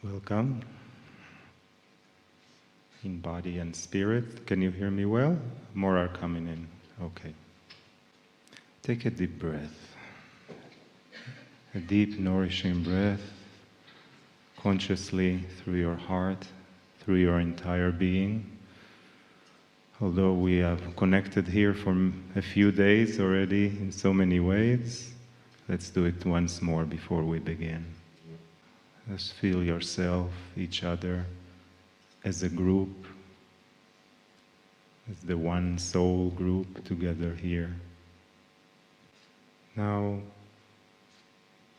Welcome, in body and spirit. Can you hear me well? More are coming in. Okay. Take a deep breath. A deep, nourishing breath, consciously through your heart, through your entire being. Although we have connected here for a few days already in so many ways, let's do it once more before we begin. Just feel yourself, each other, as a group, as the one soul group together here. Now,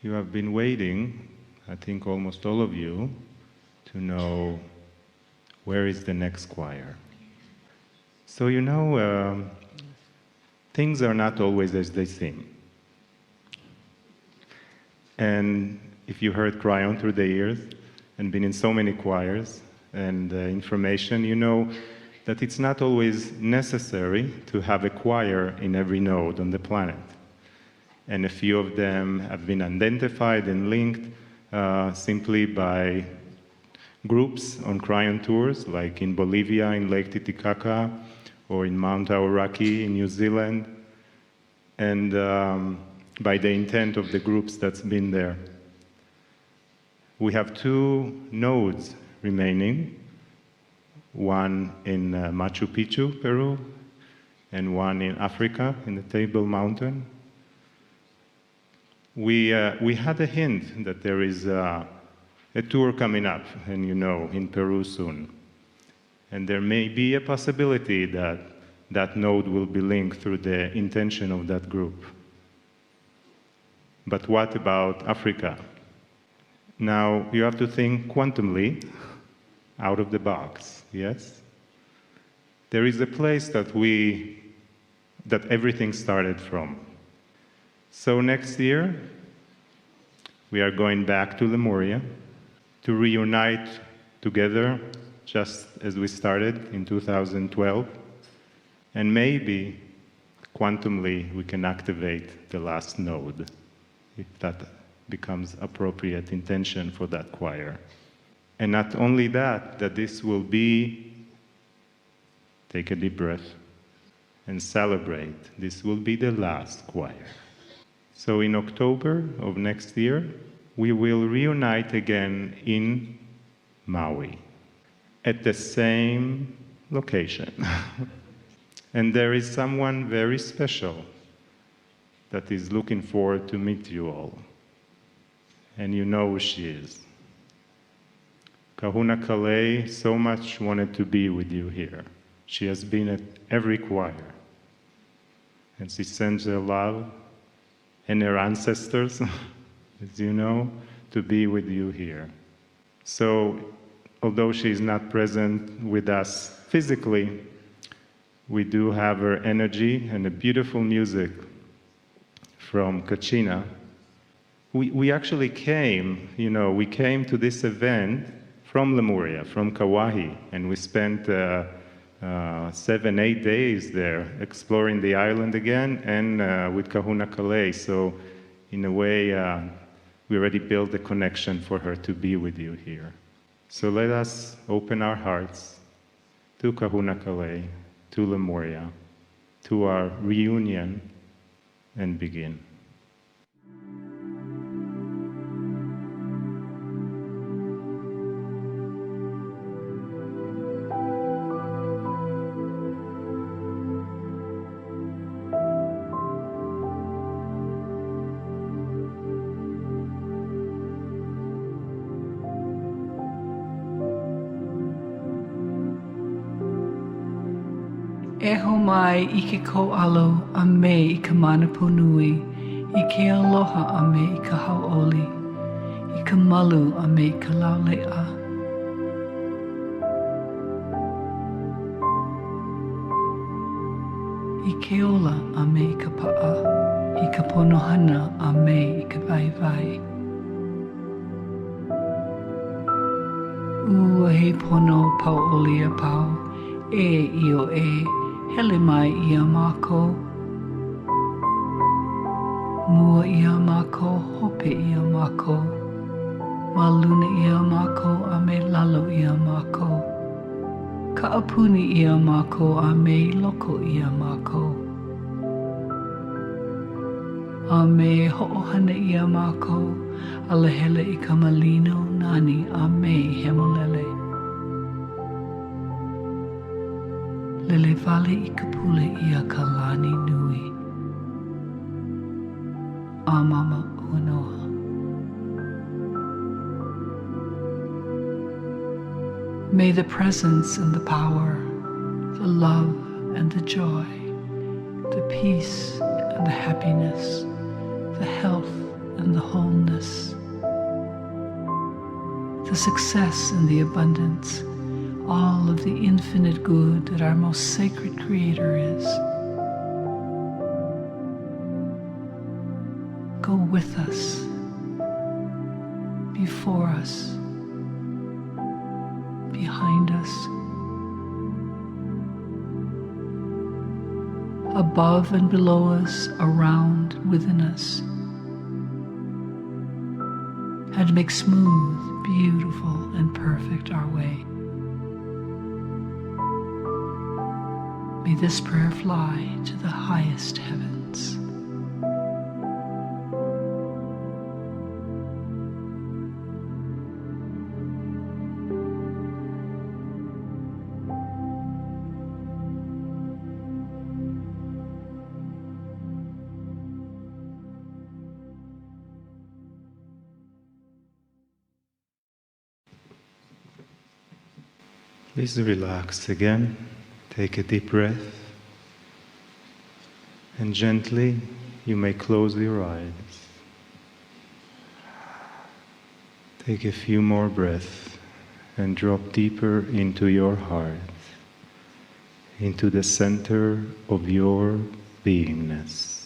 you have been waiting, I think almost all of you, to know where is the next choir. So you know, things are not always as they seem. And if you heard Kryon through the years and been in so many choirs and information, you know that it's not always necessary to have a choir in every node on the planet. And a few of them have been identified and linked simply by groups on Kryon tours, like in Bolivia, in Lake Titicaca, or in Mount Aoraki in New Zealand, and by the intent of the groups that's been there. We have 2 nodes remaining, one in Machu Picchu, Peru, and one in Africa, in the Table Mountain. We had a hint that there is a tour coming up, and you know, in Peru soon. And there may be a possibility that that node will be linked through the intention of that group. But what about Africa? Now, you have to think quantumly, out of the box, yes? There is a place that everything started from. So next year, we are going back to Lemuria to reunite together, just as we started in 2012, and maybe, quantumly, we can activate the last node, if that becomes appropriate intention for that choir. And not only that this will be, take a deep breath, and celebrate, this will be the last choir. So in October of next year, we will reunite again in Maui, at the same location. And there is someone very special that is looking forward to meet you all. And you know who she is. Kahuna Kalei so much wanted to be with you here. She has been at every choir. And she sends her love and her ancestors, as you know, to be with you here. So, although she is not present with us physically, we do have her energy and a beautiful music from Kachina. We actually came, you know, we came to this event from Lemuria, from Kauai, and we spent 7-8 days there exploring the island again and with Kahuna Kalei. So in a way, we already built a connection for her to be with you here. So let us open our hearts to Kahuna Kalei, to Lemuria, to our reunion, and begin. E ho mai I ke ko'alo a me I ka manapu nui, I ke aloha a me I ka hau'oli, I ka malu a me I ka laule'a. I ke ola a me I ka pa'a, I ka ponohana a me I ka waiwai. Ua he pono pau'oli a pau, e I o e, hele mai I a mākou. Mua I a mākou, hope I a mākou. Ma luna I a mākou Ka'apuni ia mākou a me loko ia mākou. A me ho'ohana ia mākou a lehele I ka malino nani a me hemolele. Lele vale I ka pule ia ka lani nui. A mama unoa. May the presence and the power, the love and the joy, the peace and the happiness, the health and the wholeness, the success and the abundance, all of the infinite good that our most sacred Creator is, go with us, before us, behind us, above and below us, around and within us, and make smooth, beautiful, and perfect our way. May this prayer fly to the highest heavens. Please relax again. Take a deep breath. And gently, you may close your eyes. Take a few more breaths and drop deeper into your heart, into the center of your beingness,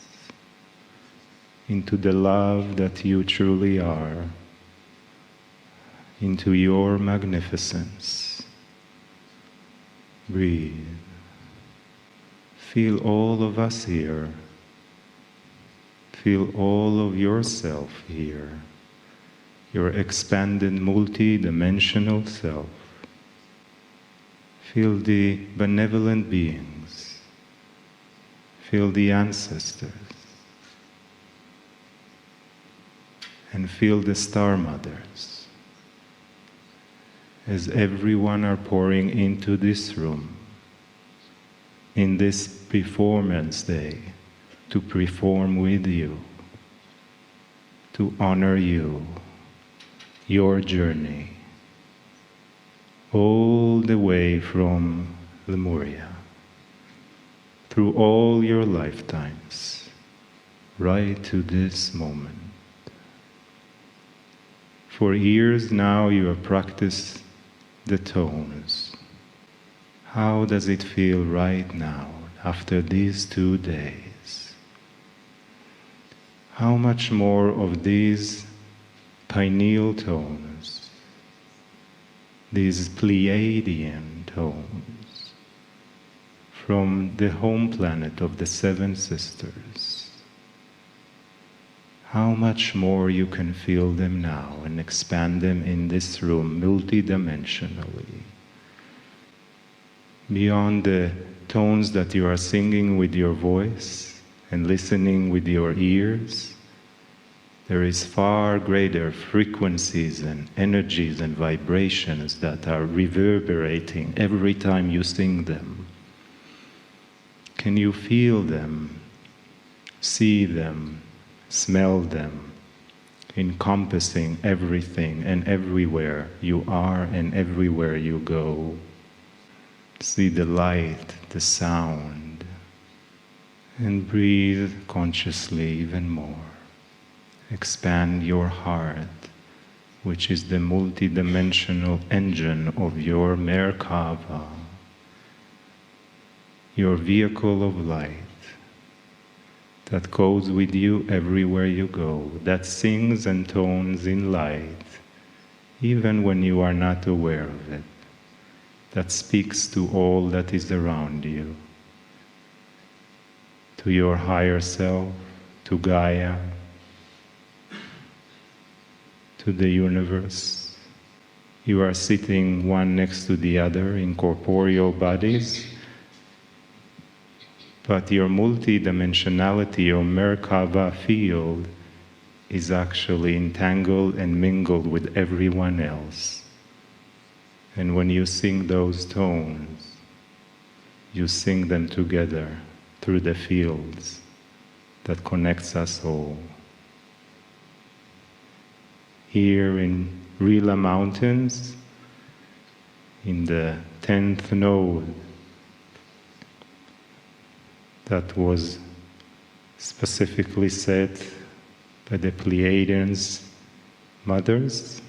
into the love that you truly are, into your magnificence. Breathe. Feel all of us here. Feel all of yourself here. Your expanded multi-dimensional self. Feel the benevolent beings. Feel the ancestors. And feel the star mothers. As everyone are pouring into this room, in this performance day, to perform with you, to honor you, your journey, all the way from Lemuria, through all your lifetimes, right to this moment. For years now you have practiced the tones. How does it feel right now after these 2 days? How much more of these pineal tones, these Pleiadian tones from the home planet of the 7 sisters, how much more you can feel them now and expand them in this room multidimensionally. Beyond the tones that you are singing with your voice and listening with your ears, there is far greater frequencies and energies and vibrations that are reverberating every time you sing them. Can you feel them, see them, smell them, encompassing everything and everywhere you are and everywhere you go? See the light, the sound, and breathe consciously even more. Expand your heart, which is the multidimensional engine of your Merkava, your vehicle of light, that goes with you everywhere you go, that sings and tones in light, even when you are not aware of it, that speaks to all that is around you, to your higher self, to Gaia, to the universe, You are sitting one next to the other in corporeal bodies, but your multidimensionality, your Merkava field, is actually entangled and mingled with everyone else. And when you sing those tones, you sing them together through the fields that connects us all. Here in Rila Mountains, in the 10th node that was specifically set by the Pleiadians' mothers,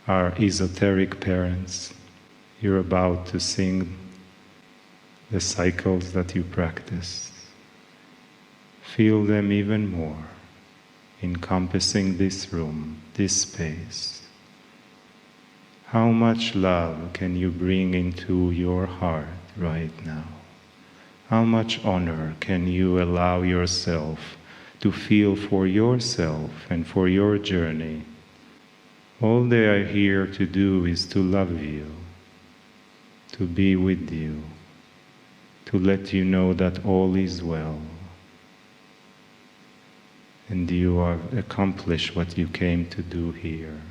our esoteric parents. You're about to sing the cycles that you practice. Feel them even more, encompassing this room, this space. How much love can you bring into your heart right now? How much honor can you allow yourself to feel for yourself and for your journey? All they are here to do is to love you, to be with you, to let you know that all is well. And you have accomplished what you came to do here.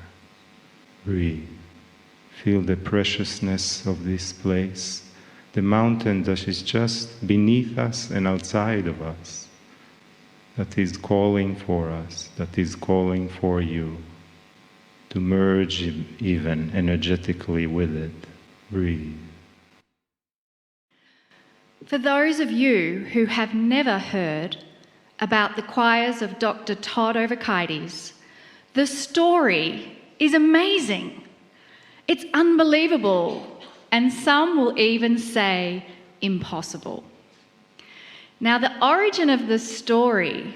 Breathe. Feel the preciousness of this place, the mountain that is just beneath us and outside of us, that is calling for us, that is calling for you to merge even energetically with it. Breathe. For those of you who have never heard about the choirs of Dr. Todd Overkides, the story is amazing. It's unbelievable, and some will even say impossible. Now, the origin of the story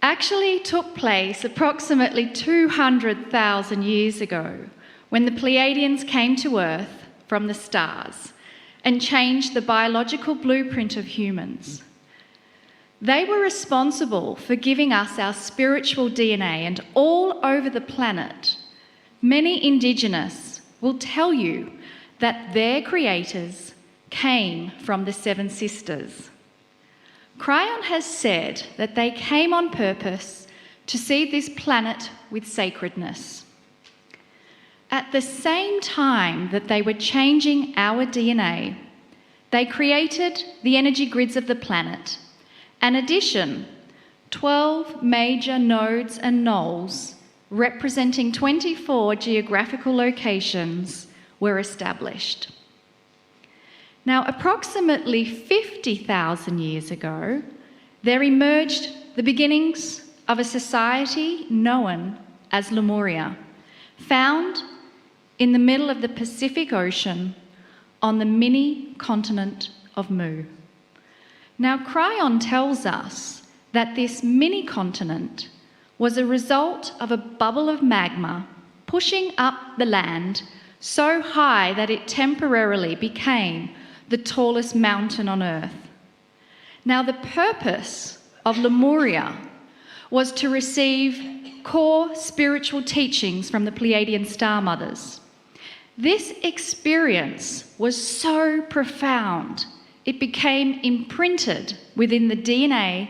actually took place approximately 200,000 years ago when the Pleiadians came to Earth from the stars and changed the biological blueprint of humans. They were responsible for giving us our spiritual DNA, and all over the planet, many indigenous will tell you that their creators came from the Seven Sisters. Kryon has said that they came on purpose to see this planet with sacredness. At the same time that they were changing our DNA, they created the energy grids of the planet. In addition, 12 major nodes and noles representing 24 geographical locations were established. Now, approximately 50,000 years ago, there emerged the beginnings of a society known as Lemuria, found in the middle of the Pacific Ocean on the mini-continent of Mu. Now, Kryon tells us that this mini-continent was a result of a bubble of magma pushing up the land so high that it temporarily became the tallest mountain on Earth. Now, the purpose of Lemuria was to receive core spiritual teachings from the Pleiadian star mothers. This experience was so profound, it became imprinted within the DNA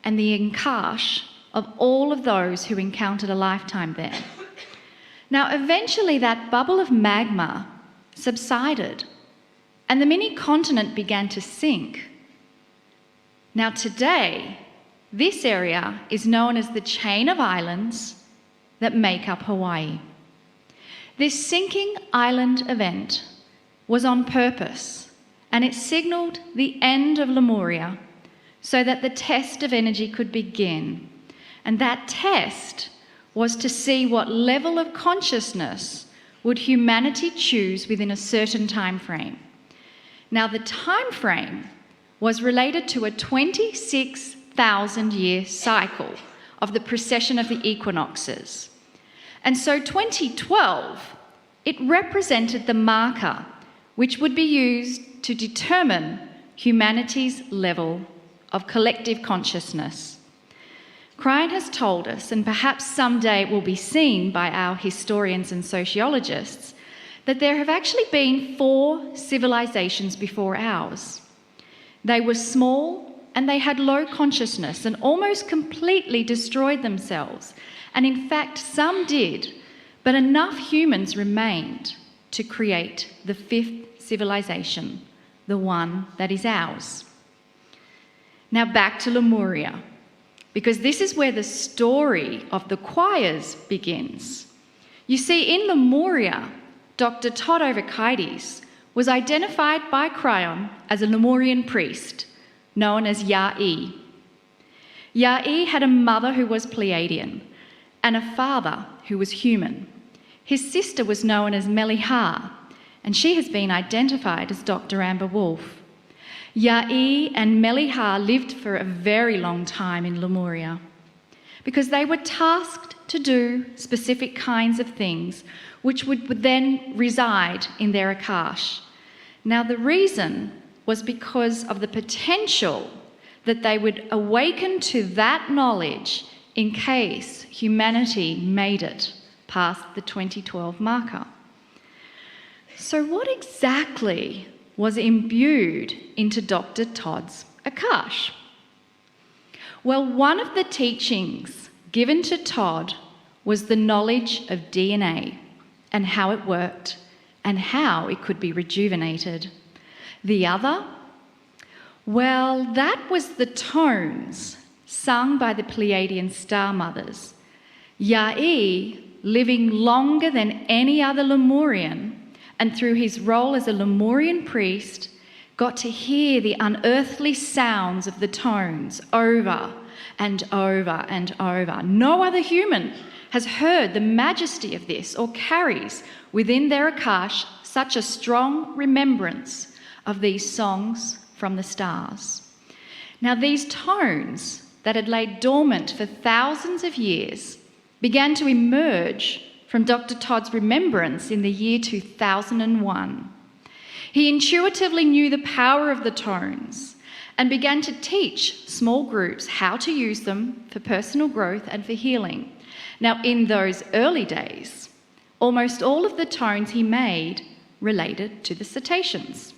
and the Nkash of all of those who encountered a lifetime there. Now, eventually that bubble of magma subsided and the mini-continent began to sink. Now, today, this area is known as the chain of islands that make up Hawaii. This sinking island event was on purpose, and it signalled the end of Lemuria so that the test of energy could begin. And that test was to see what level of consciousness would humanity choose within a certain time frame. Now, the time frame was related to a 26,000-year cycle of the precession of the equinoxes. And so 2012, it represented the marker which would be used to determine humanity's level of collective consciousness. Kryon has told us, and perhaps someday it will be seen by our historians and sociologists, that there have actually been 4 civilizations before ours. They were small and they had low consciousness and almost completely destroyed themselves. And in fact, some did, but enough humans remained to create the 5th civilization, the one that is ours. Now back to Lemuria, because this is where the story of the choirs begins. You see, in Lemuria, Dr. Todd Overkites was identified by Kryon as a Lemurian priest known as Ya'i. Ya'i had a mother who was Pleiadian and a father who was human. His sister was known as Meliha, and she has been identified as Dr. Amber Wolf. Ya'i and Meliha lived for a very long time in Lemuria because they were tasked to do specific kinds of things which would then reside in their Akash. Now, the reason was because of the potential that they would awaken to that knowledge in case humanity made it past the 2012 marker. So what exactly was imbued into Dr. Todd's Akash? Well, one of the teachings given to Todd was the knowledge of DNA and how it worked and how it could be rejuvenated. The other, well, that was the tones sung by the Pleiadian star mothers. Ya'i, living longer than any other Lemurian, and through his role as a Lemurian priest, got to hear the unearthly sounds of the tones over and over and over. No other human has heard the majesty of this or carries within their Akash such a strong remembrance of these songs from the stars. Now, these tones that had laid dormant for thousands of years began to emerge from Dr. Todd's remembrance in the year 2001. He intuitively knew the power of the tones and began to teach small groups how to use them for personal growth and for healing. Now, in those early days, almost all of the tones he made related to the cetaceans.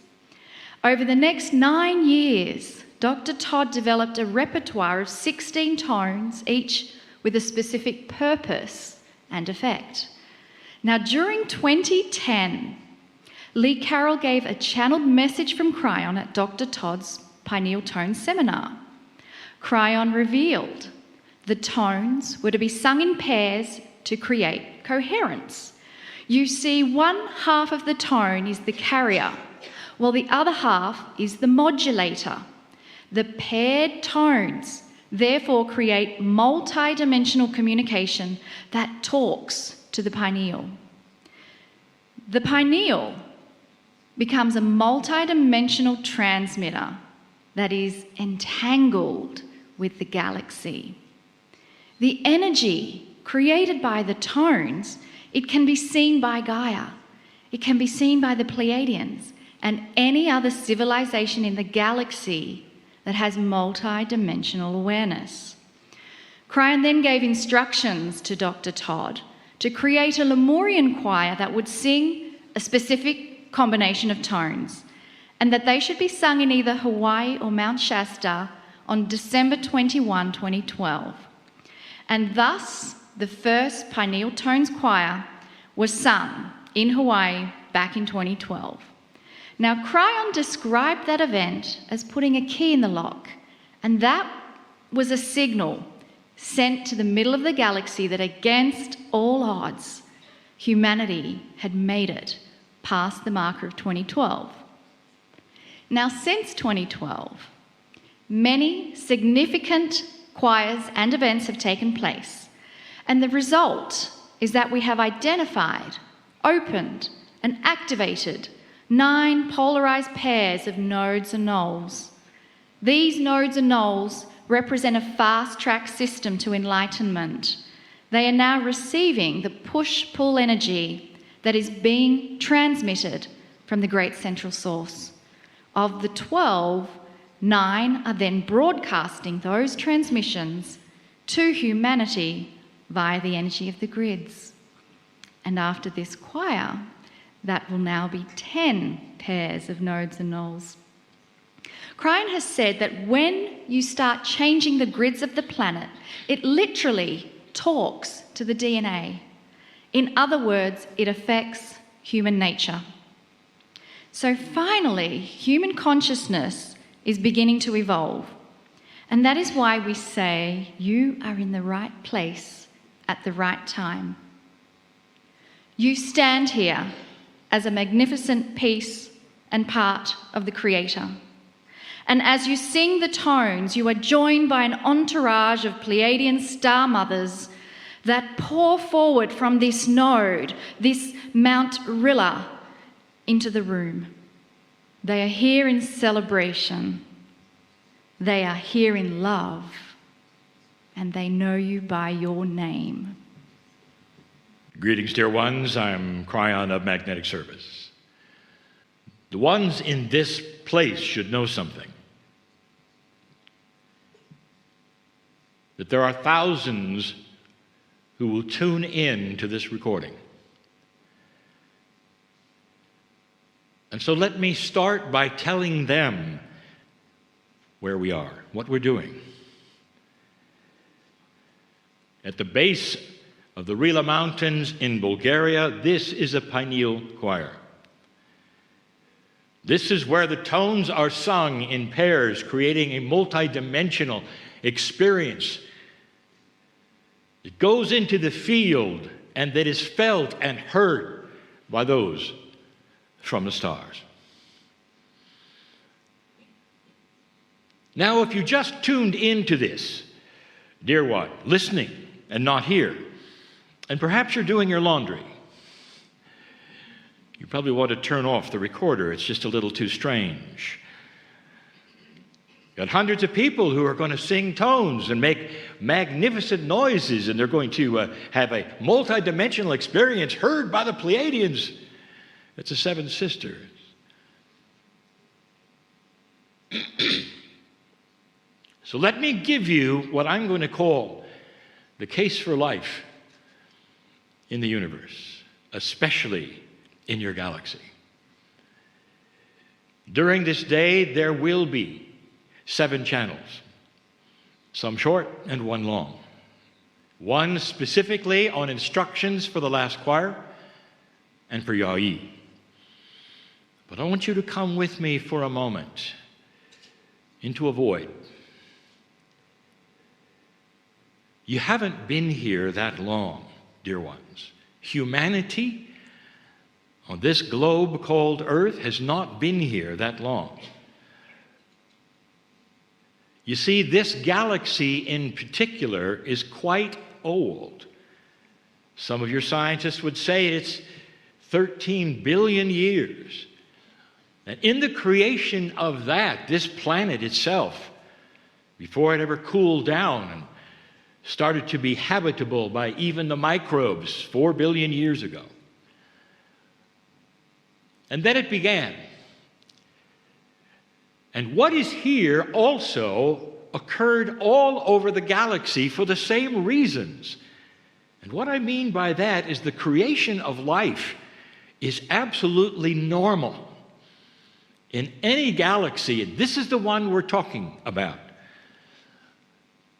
Over the next 9 years, Dr. Todd developed a repertoire of 16 tones, each with a specific purpose and effect. Now, during 2010, Lee Carroll gave a channeled message from Kryon at Dr. Todd's Pineal Tone seminar. Kryon revealed the tones were to be sung in pairs to create coherence. You see, one half of the tone is the carrier, while the other half is the modulator. The paired tones therefore create multi-dimensional communication that talks to the pineal. The pineal becomes a multi-dimensional transmitter that is entangled with the galaxy. The energy created by the tones, it can be seen by Gaia, it can be seen by the Pleiadians and any other civilization in the galaxy that has multi-dimensional awareness. Kryon then gave instructions to Dr. Todd to create a Lemurian choir that would sing a specific combination of tones, and that they should be sung in either Hawaii or Mount Shasta on December 21, 2012. And thus, the first Pineal Tones choir was sung in Hawaii back in 2012. Now, Kryon described that event as putting a key in the lock, and that was a signal sent to the middle of the galaxy that against all odds, humanity had made it past the marker of 2012. Now, since 2012, many significant choirs and events have taken place, and the result is that we have identified, opened, and activated 9 polarized pairs of nodes and nulls. These nodes and nulls represent a fast-track system to enlightenment. They are now receiving the push-pull energy that is being transmitted from the great central source. Of the 12, 9 are then broadcasting those transmissions to humanity via the energy of the grids. And after this choir, that will now be 10 pairs of nodes and nulls. Kryon has said that when you start changing the grids of the planet, it literally talks to the DNA. In other words, it affects human nature. So finally, human consciousness is beginning to evolve. And that is why we say you are in the right place at the right time. You stand here as a magnificent piece and part of the Creator. And as you sing the tones, you are joined by an entourage of Pleiadian star mothers that pour forward from this node, this Mount Rilla, into the room. They are here in celebration. They are here in love. And they know you by your name. Greetings, dear ones. I'm Kryon of Magnetic Service. The ones in this place should know something. That there are thousands who will tune in to this recording. And so let me start by telling them where we are, what we're doing. At the base of the Rila Mountains in Bulgaria, this is a Pineal choir. This is where the tones are sung in pairs, creating a multidimensional experience. It goes into the field and that is felt and heard by those from the stars. Now, if you just tuned into this, dear one, listening and not here, and perhaps you're doing your laundry, you probably want to turn off the recorder. It's just a little too strange. Got hundreds of people who are going to sing tones and make magnificent noises, and they're going to have a multidimensional experience heard by the Pleiadians. It's the Seven Sisters. So let me give you what I'm going to call the case for life in the universe, especially in your galaxy. During this day, there will be 7 channels, some short and one long. One specifically on instructions for the last choir and for Yai. But I want you to come with me for a moment into a void. You haven't been here that long, dear ones. Humanity on this globe called Earth has not been here that long. You see, this galaxy in particular is quite old. Some of your scientists would say it's 13 billion years. And in the creation of that, this planet itself, before it ever cooled down and started to be habitable by even the microbes 4 billion years ago. And then it began. And what is here also occurred all over the galaxy for the same reasons. And what I mean by that is the creation of life is absolutely normal in any galaxy, and this is the one we're talking about.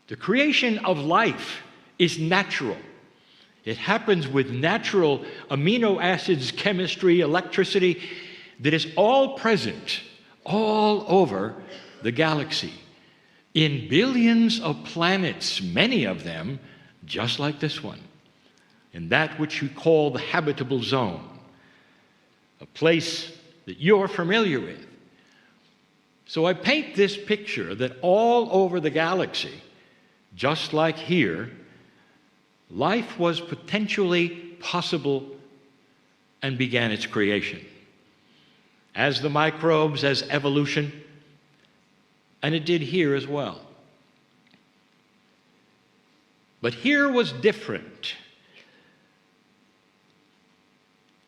The creation of life is natural. It happens with natural amino acids, chemistry, electricity that is all present all over the galaxy in billions of planets, many of them just like this one, in that which you call the habitable zone, a place that you're familiar with. So I paint this picture that all over the galaxy, just like here, life was potentially possible and began its creation. As the microbes, as evolution, and it did here as well. But here was different.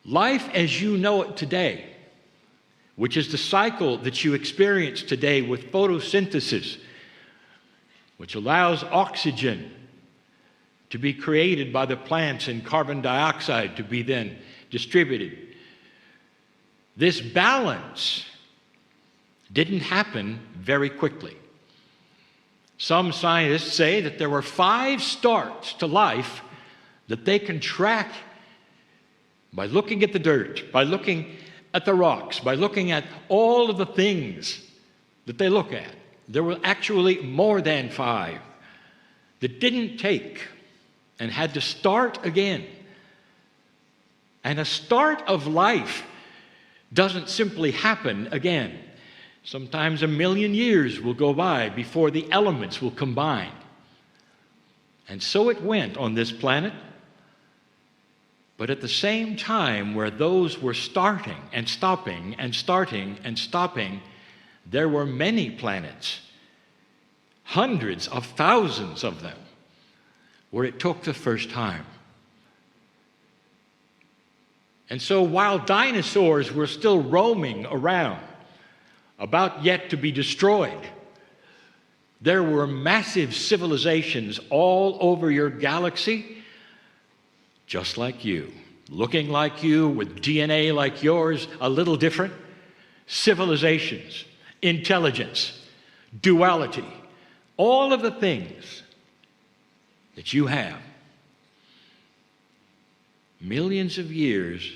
Life as you know it today, which is the cycle that you experience today with photosynthesis, which allows oxygen to be created by the plants and carbon dioxide to be then distributed. This balance didn't happen very quickly. Some scientists say that there were 5 starts to life that they can track by looking at the dirt, by looking at the rocks, by looking at all of the things that they look at. There were actually more than 5 that didn't take and had to start again. And a start of life doesn't simply happen again. Sometimes 1,000,000 years will go by before the elements will combine. And so it went on this planet. But at the same time, where those were starting and stopping and starting and stopping, there were many planets, hundreds of thousands of them, where it took the first time. And so while dinosaurs were still roaming around, about yet to be destroyed, there were massive civilizations all over your galaxy, just like you, looking like you, with DNA like yours, a little different. Civilizations, intelligence, duality, all of the things that you have, millions of years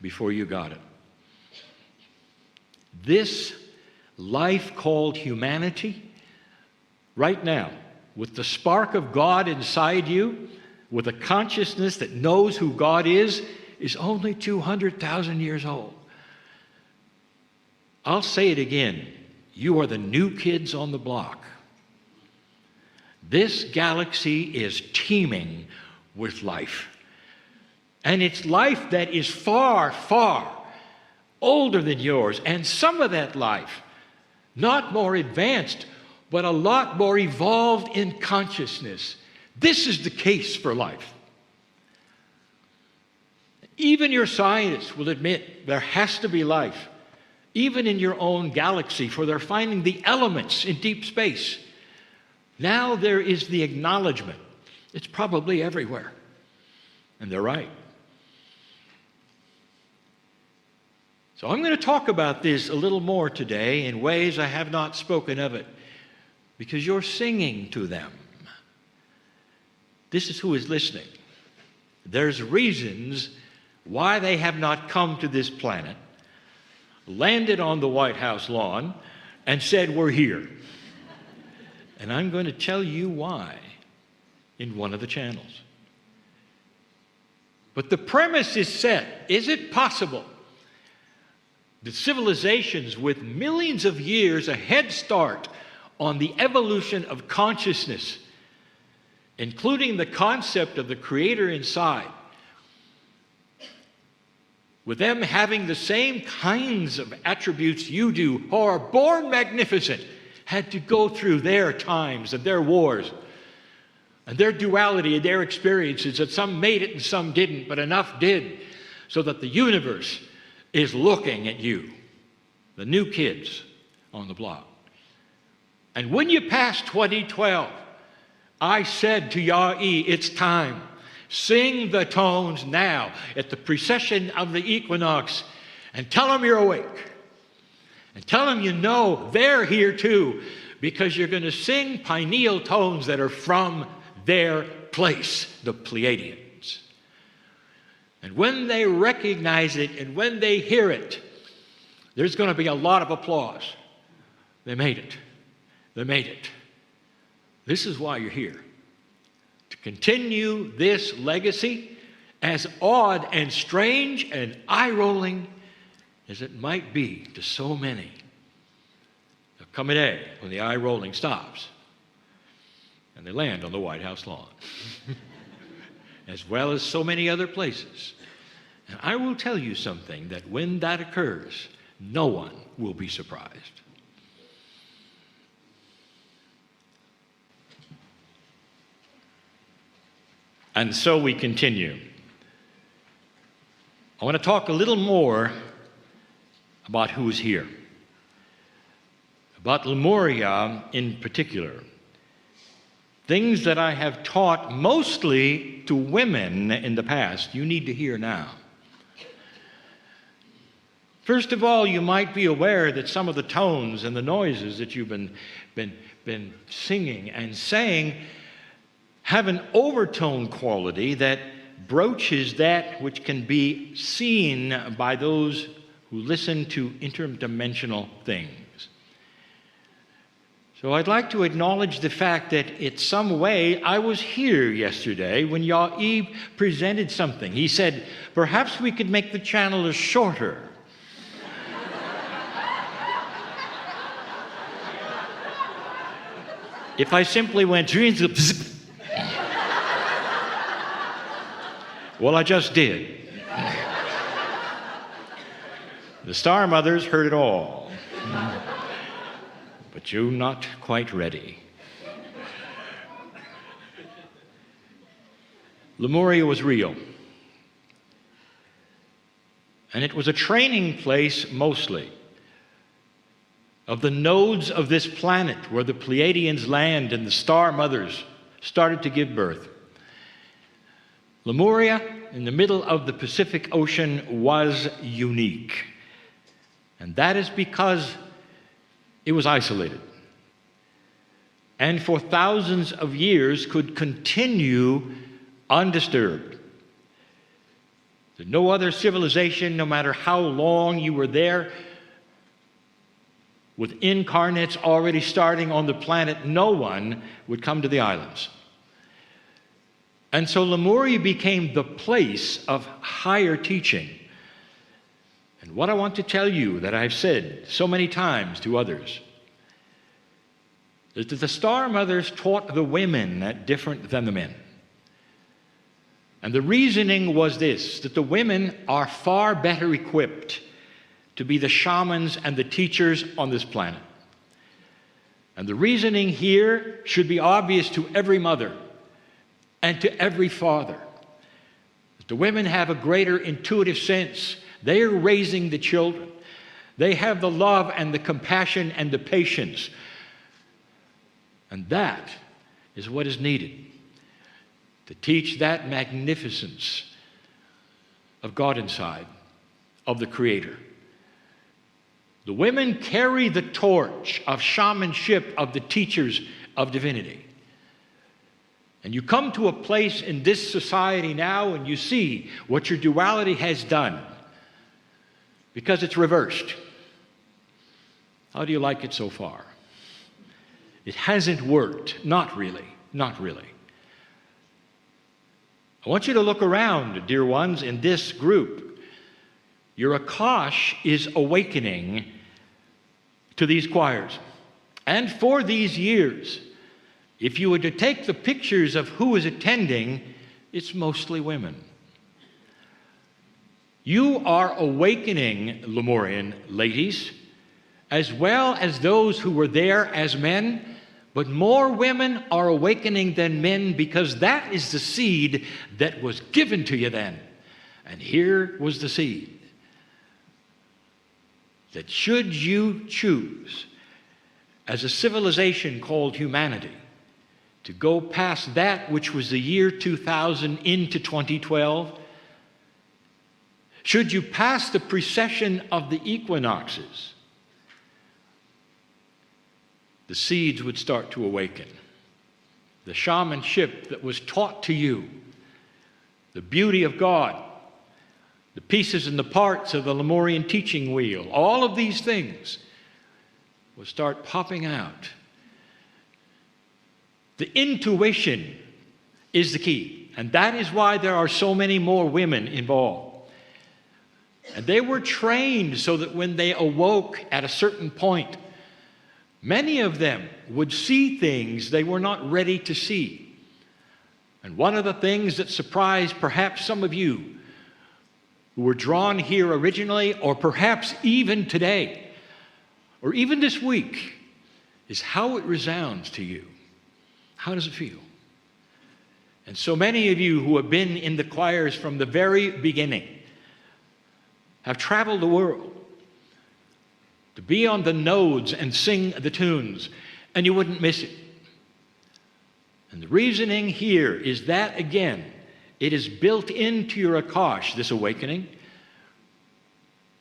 before you got it. This life called humanity, right now, with the spark of God inside you, with a consciousness that knows who God is only 200,000 years old. I'll say it again. You are the new kids on the block. This galaxy is teeming with life. And it's life that is far, far older than yours. And some of that life, not more advanced, but a lot more evolved in consciousness. This is the case for life. Even your scientists will admit there has to be life, even in your own galaxy, for they're finding the elements in deep space. Now there is the acknowledgement. It's probably everywhere. And they're right. So I'm going to talk about this a little more today in ways I have not spoken of it, because you're singing to them. This is who is listening. There's reasons why they have not come to this planet, landed on the White House lawn, and said, "We're here." And I'm going to tell you why in one of the channels. But the premise is set. Is it possible that civilizations with millions of years a head start on the evolution of consciousness, including the concept of the Creator inside, with them having the same kinds of attributes you do, who are born magnificent, had to go through their times and their wars and their duality and their experiences, that some made it and some didn't, but enough did, so that the universe is looking at you, the new kids on the block. And when you pass 2012, I said to Ya'i, it's time. Sing the tones now at the precession of the equinox and tell them you're awake. And tell them you know they're here too, because you're going to sing pineal tones that are from their place, the Pleiadians. And when they recognize it and when they hear it, there's going to be a lot of applause. They made it. They made it. This is why you're here. To continue this legacy, as odd and strange and eye-rolling as it might be to so many. There'll come a day when the eye-rolling stops and they land on the White House lawn, as well as so many other places. And I will tell you something, that when that occurs, no one will be surprised. And so we continue. I want to talk a little more about who's here, about Lemuria in particular. Things that I have taught mostly to women in the past, you need to hear now. First of all, you might be aware that some of the tones and the noises that you've been singing and saying have an overtone quality that broaches that which can be seen by those who listen to interdimensional things. So I'd like to acknowledge the fact that in some way I was here yesterday when Ya'ib presented something. He said, perhaps we could make the channel shorter. If I simply went, well, I just did. The Star Mothers heard it all. But you're not quite ready. Lemuria was real. And it was a training place mostly of the nodes of this planet where the Pleiadians land and the Star Mothers started to give birth. Lemuria, in the middle of the Pacific Ocean, was unique. And that is because it was isolated. And for thousands of years could continue undisturbed. There's no other civilization, no matter how long you were there, with incarnates already starting on the planet, no one would come to the islands. And so Lemuria became the place of higher teaching. And what I want to tell you that I've said so many times to others is that the Star Mothers taught the women different than the men. And the reasoning was this, that the women are far better equipped to be the shamans and the teachers on this planet. And the reasoning here should be obvious to every mother and to every father. The women have a greater intuitive sense. They are raising the children. They have the love and the compassion and the patience. And that is what is needed to teach that magnificence of God inside, of the Creator. The women carry the torch of shamanship, of the teachers of divinity. And you come to a place in this society now and you see what your duality has done, because it's reversed. How do you like it so far? It hasn't worked. Not really. Not really. I want you to look around, dear ones, in this group. Your Akash is awakening to these choirs. And for these years, if you were to take the pictures of who is attending, it's mostly women. You are awakening, Lemurian ladies, as well as those who were there as men, but more women are awakening than men, because that is the seed that was given to you then. And here was the seed. That should you choose, as a civilization called humanity, to go past that which was the year 2000 into 2012, should you pass the precession of the equinoxes, the seeds would start to awaken. The shamanship that was taught to you, the beauty of God, the pieces and the parts of the Lemurian teaching wheel, all of these things will start popping out. The intuition is the key, and that is why there are so many more women involved. And they were trained so that when they awoke at a certain point, many of them would see things they were not ready to see. And one of the things that surprised perhaps some of you who were drawn here originally, or perhaps even today, or even this week, is how it resounds to you. How does it feel? And so many of you who have been in the choirs from the very beginning have traveled the world to be on the nodes and sing the tunes, and you wouldn't miss it. And the reasoning here is that, again, it is built into your Akash, this awakening.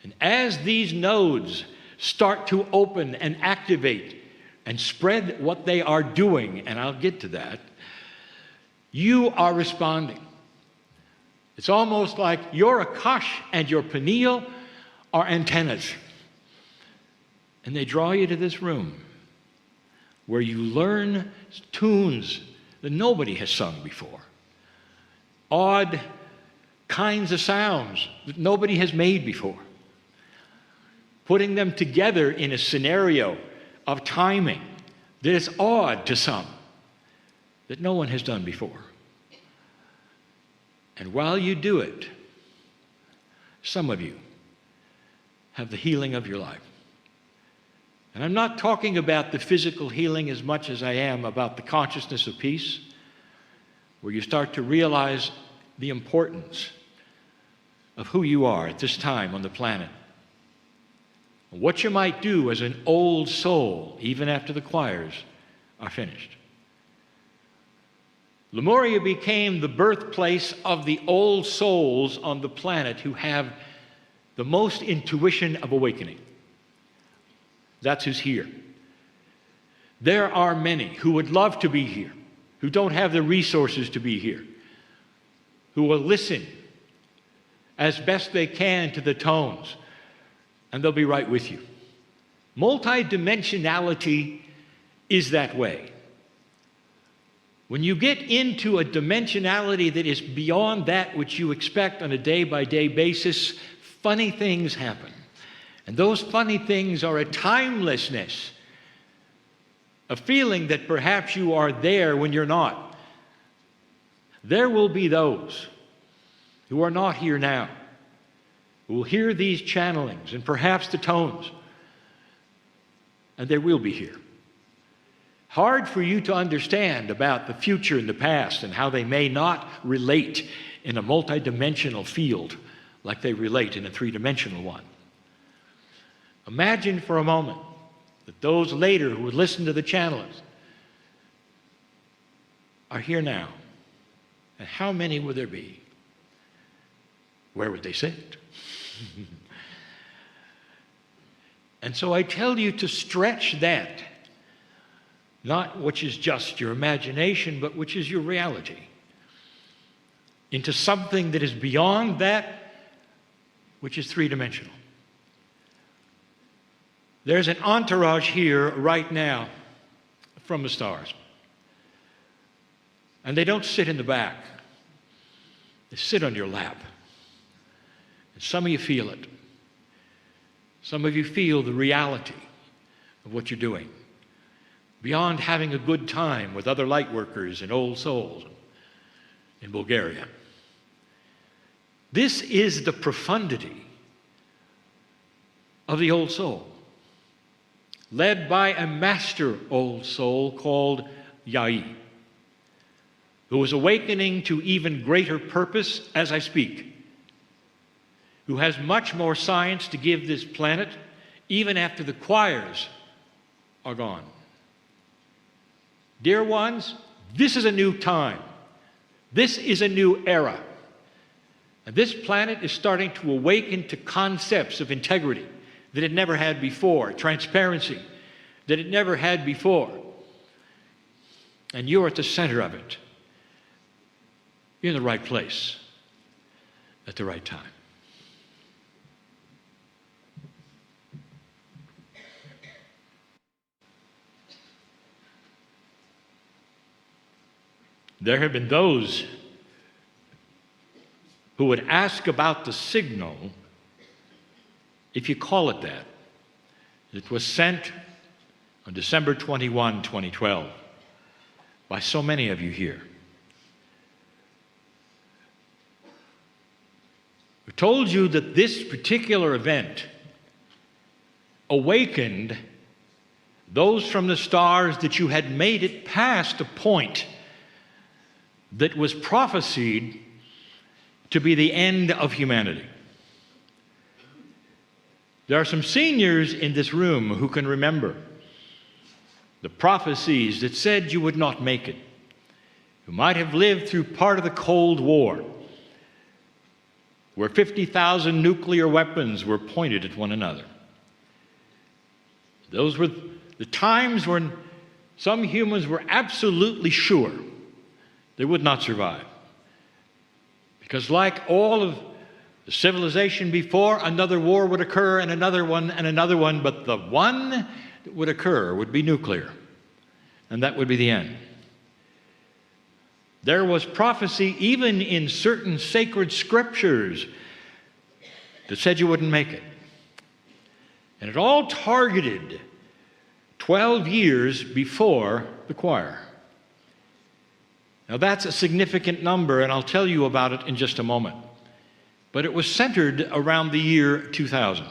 And as these nodes start to open and activate and spread what they are doing, and I'll get to that, you are responding. It's almost like your Akash and your Pineal are antennas. And they draw you to this room where you learn tunes that nobody has sung before. Odd kinds of sounds that nobody has made before. Putting them together in a scenario of timing that is odd to some, that no one has done before. And while you do it, some of you have the healing of your life. And I'm not talking about the physical healing as much as I am about the consciousness of peace, where you start to realize the importance of who you are at this time on the planet. What you might do as an old soul, even after the choirs are finished. Lemuria became the birthplace of the old souls on the planet who have the most intuition of awakening. That's who's here. There are many who would love to be here, who don't have the resources to be here, who will listen as best they can to the tones, and they'll be right with you. Multidimensionality is that way. When you get into a dimensionality that is beyond that which you expect on a day-by-day basis, funny things happen. And those funny things are a timelessness, a feeling that perhaps you are there when you're not. There will be those who are not here now, who will hear these channelings and perhaps the tones, and they will be here. Hard for you to understand about the future and the past and how they may not relate in a multidimensional field like they relate in a three-dimensional one. Imagine for a moment that those later who would listen to the channelers are here now. And how many would there be? Where would they sit? And so I tell you to stretch that, not which is just your imagination, but which is your reality, into something that is beyond that, which is three-dimensional. There's an entourage here right now from the stars. And they don't sit in the back. They sit on your lap. And some of you feel it. Some of you feel the reality of what you're doing. Beyond having a good time with other light workers and old souls in Bulgaria. This is the profundity of the old soul, led by a master old soul called Yai, who is awakening to even greater purpose as I speak, who has much more science to give this planet, even after the choirs are gone. Dear ones, this is a new time. This is a new era. And this planet is starting to awaken to concepts of integrity that it never had before, transparency that it never had before. And you're at the center of it. You're in the right place at the right time. There have been those who would ask about the signal, if you call it that. It was sent on December 21, 2012, by so many of you here. We told you that this particular event awakened those from the stars that you had made it past a point that was prophesied to be the end of humanity. There are some seniors in this room who can remember the prophecies that said you would not make it, who might have lived through part of the Cold War, where 50,000 nuclear weapons were pointed at one another. Those were the times when some humans were absolutely sure they would not survive. Because like all of the civilization before, another war would occur, and another one, but the one that would occur would be nuclear, and that would be the end. There was prophecy even in certain sacred scriptures that said you wouldn't make it. And it all targeted 12 years before the choir. Now that's a significant number, and I'll tell you about it in just a moment. But it was centered around the year 2000.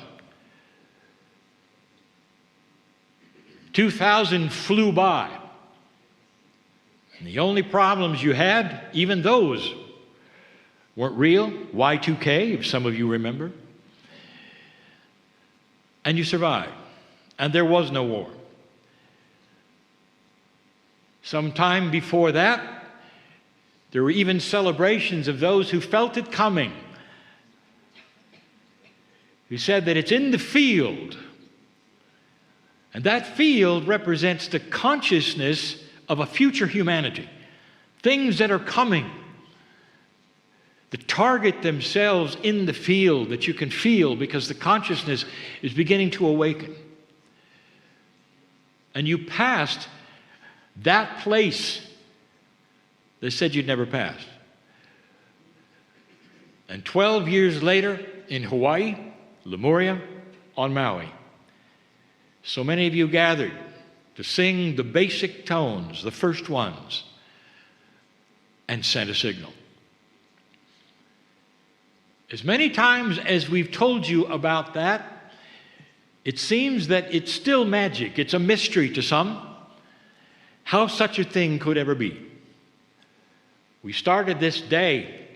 2000 flew by. And the only problems you had, even those weren't real. Y2K, if some of you remember. And you survived. And there was no war. Sometime before that, there were even celebrations of those who felt it coming. Who said that it's in the field. And that field represents the consciousness of a future humanity. Things that are coming. That target themselves in the field that you can feel because the consciousness is beginning to awaken. And you passed that place they said you'd never pass. And 12 years later, in Hawaii, Lemuria, on Maui, so many of you gathered to sing the basic tones, the first ones, and sent a signal. As many times as we've told you about that, it seems that it's still magic. It's a mystery to some how such a thing could ever be. We started this day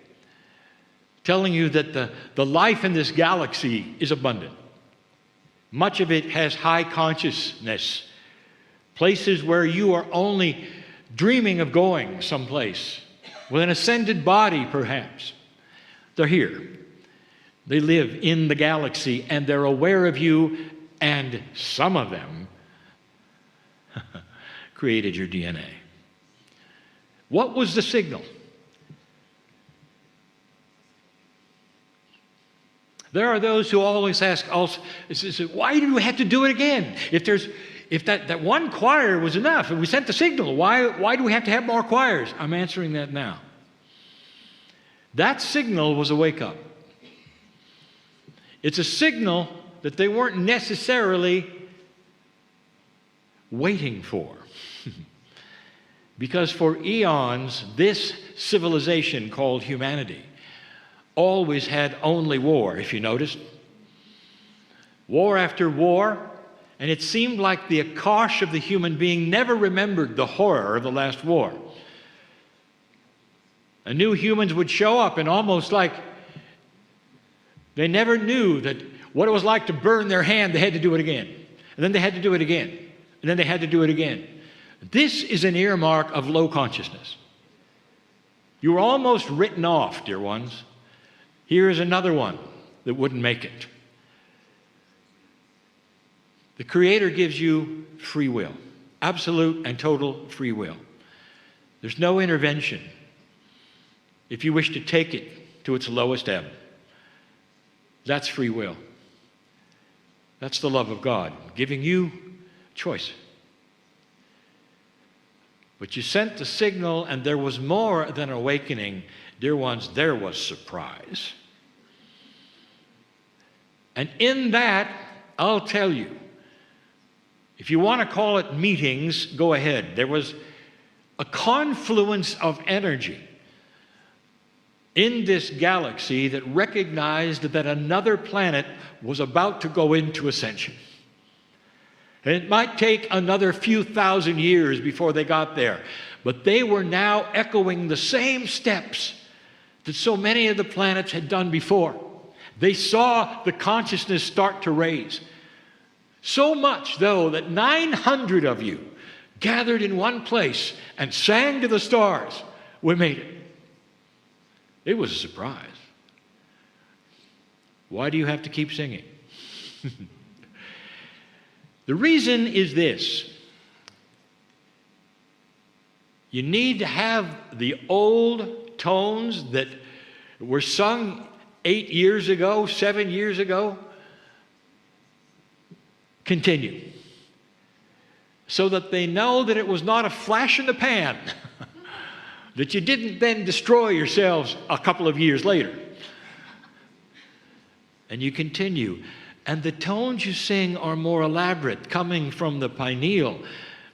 telling you that the life in this galaxy is abundant. Much of it has high consciousness, places where you are only dreaming of going someplace, with an ascended body perhaps. They're here. They live in the galaxy, and they're aware of you, and some of them created your DNA. What was the signal? There are those who always ask, why do we have to do it again? If that one choir was enough, and we sent the signal, why do we have to have more choirs? I'm answering that now. That signal was a wake-up. It's a signal that they weren't necessarily waiting for. Because for eons, this civilization called humanity always had only war, if you noticed. War after war, and it seemed like the Akash of the human being never remembered the horror of the last war. And new humans would show up, and almost like they never knew that what it was like to burn their hand, they had to do it again. And then they had to do it again. And then they had to do it again. This is an earmark of low consciousness. You were almost written off, dear ones. Here's another one that wouldn't make it. The Creator gives you free will, absolute and total free will. There's no intervention if you wish to take it to its lowest ebb. That's free will. That's the love of God, giving you choice. But you sent the signal, and there was more than awakening. Dear ones, there was surprise. And in that, I'll tell you, if you want to call it meetings, go ahead. There was a confluence of energy in this galaxy that recognized that another planet was about to go into ascension. And it might take another few thousand years before they got there, but they were now echoing the same steps that so many of the planets had done before. They saw the consciousness start to raise. So much, though, that 900 of you gathered in one place and sang to the stars, we made it. It was a surprise. Why do you have to keep singing? The reason is this. You need to have the old tones that were sung 8 years ago, 7 years ago, continue. So that they know that it was not a flash in the pan, that you didn't then destroy yourselves a couple of years later. And you continue. And the tones you sing are more elaborate, coming from the Pineal,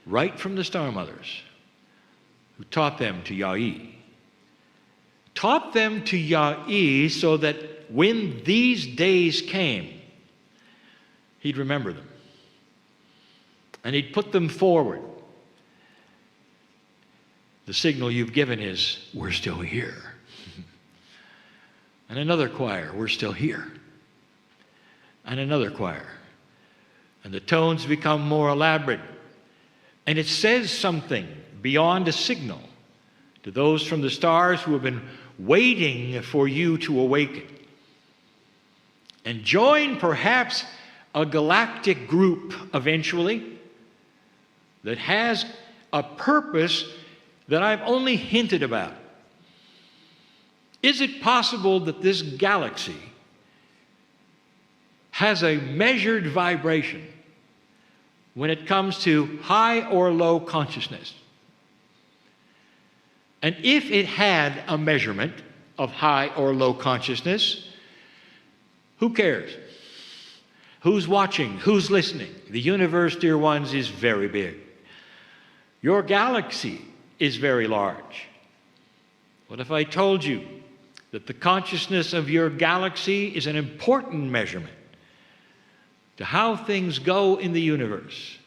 right from the Star Mothers, who taught them to Ya'i. Taught them to Ya'i so that when these days came, he'd remember them. And he'd put them forward. The signal you've given is, we're still here. And another choir, we're still here. And another choir. And the tones become more elaborate. And it says something beyond a signal to those from the stars who have been waiting for you to awaken. And join perhaps a galactic group eventually that has a purpose that I've only hinted about. Is it possible that this galaxy has a measured vibration when it comes to high or low consciousness? And if it had a measurement of high or low consciousness, who cares? Who's watching? Who's listening? The universe, dear ones, is very big. Your galaxy is very large. What if I told you that the consciousness of your galaxy is an important measurement to how things go in the universe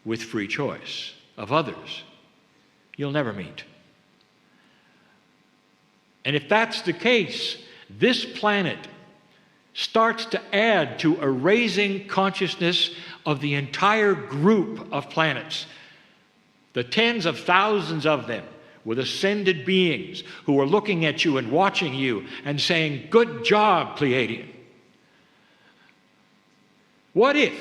with free choice of others you'll never meet? And if that's the case, this planet starts to add to a raising consciousness of the entire group of planets, the tens of thousands of them with ascended beings who are looking at you and watching you and saying, good job, Pleiadian. What if?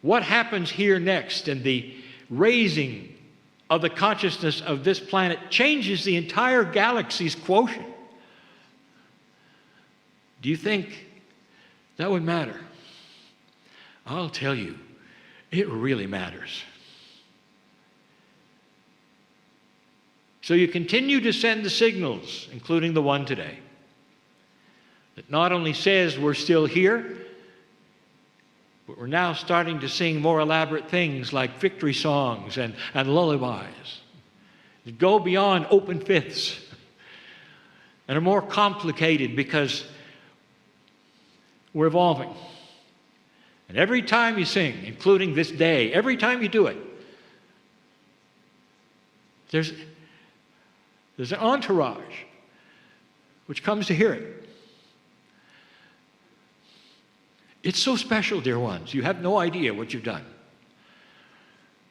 What happens here next in the raising of the consciousness of this planet changes the entire galaxy's quotient? Do you think that would matter? I'll tell you, it really matters. So you continue to send the signals, including the one today, that not only says we're still here, but we're now starting to sing more elaborate things like victory songs and lullabies that go beyond open fifths and are more complicated because we're evolving. And every time you sing, including this day, every time you do it, there's an entourage which comes to hear it. It's so special, dear ones. You have no idea what you've done.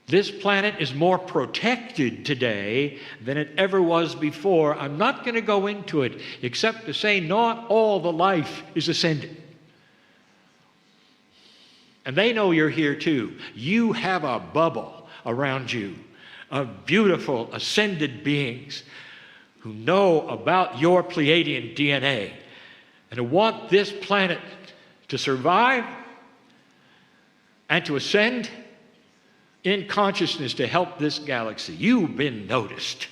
This planet is more protected today than it ever was before. I'm not going to go into it except to say not all the life is ascended. And they know you're here too. You have a bubble around you of beautiful ascended beings who know about your Pleiadian DNA and who want this planet to survive and to ascend in consciousness to help this galaxy. You've been noticed.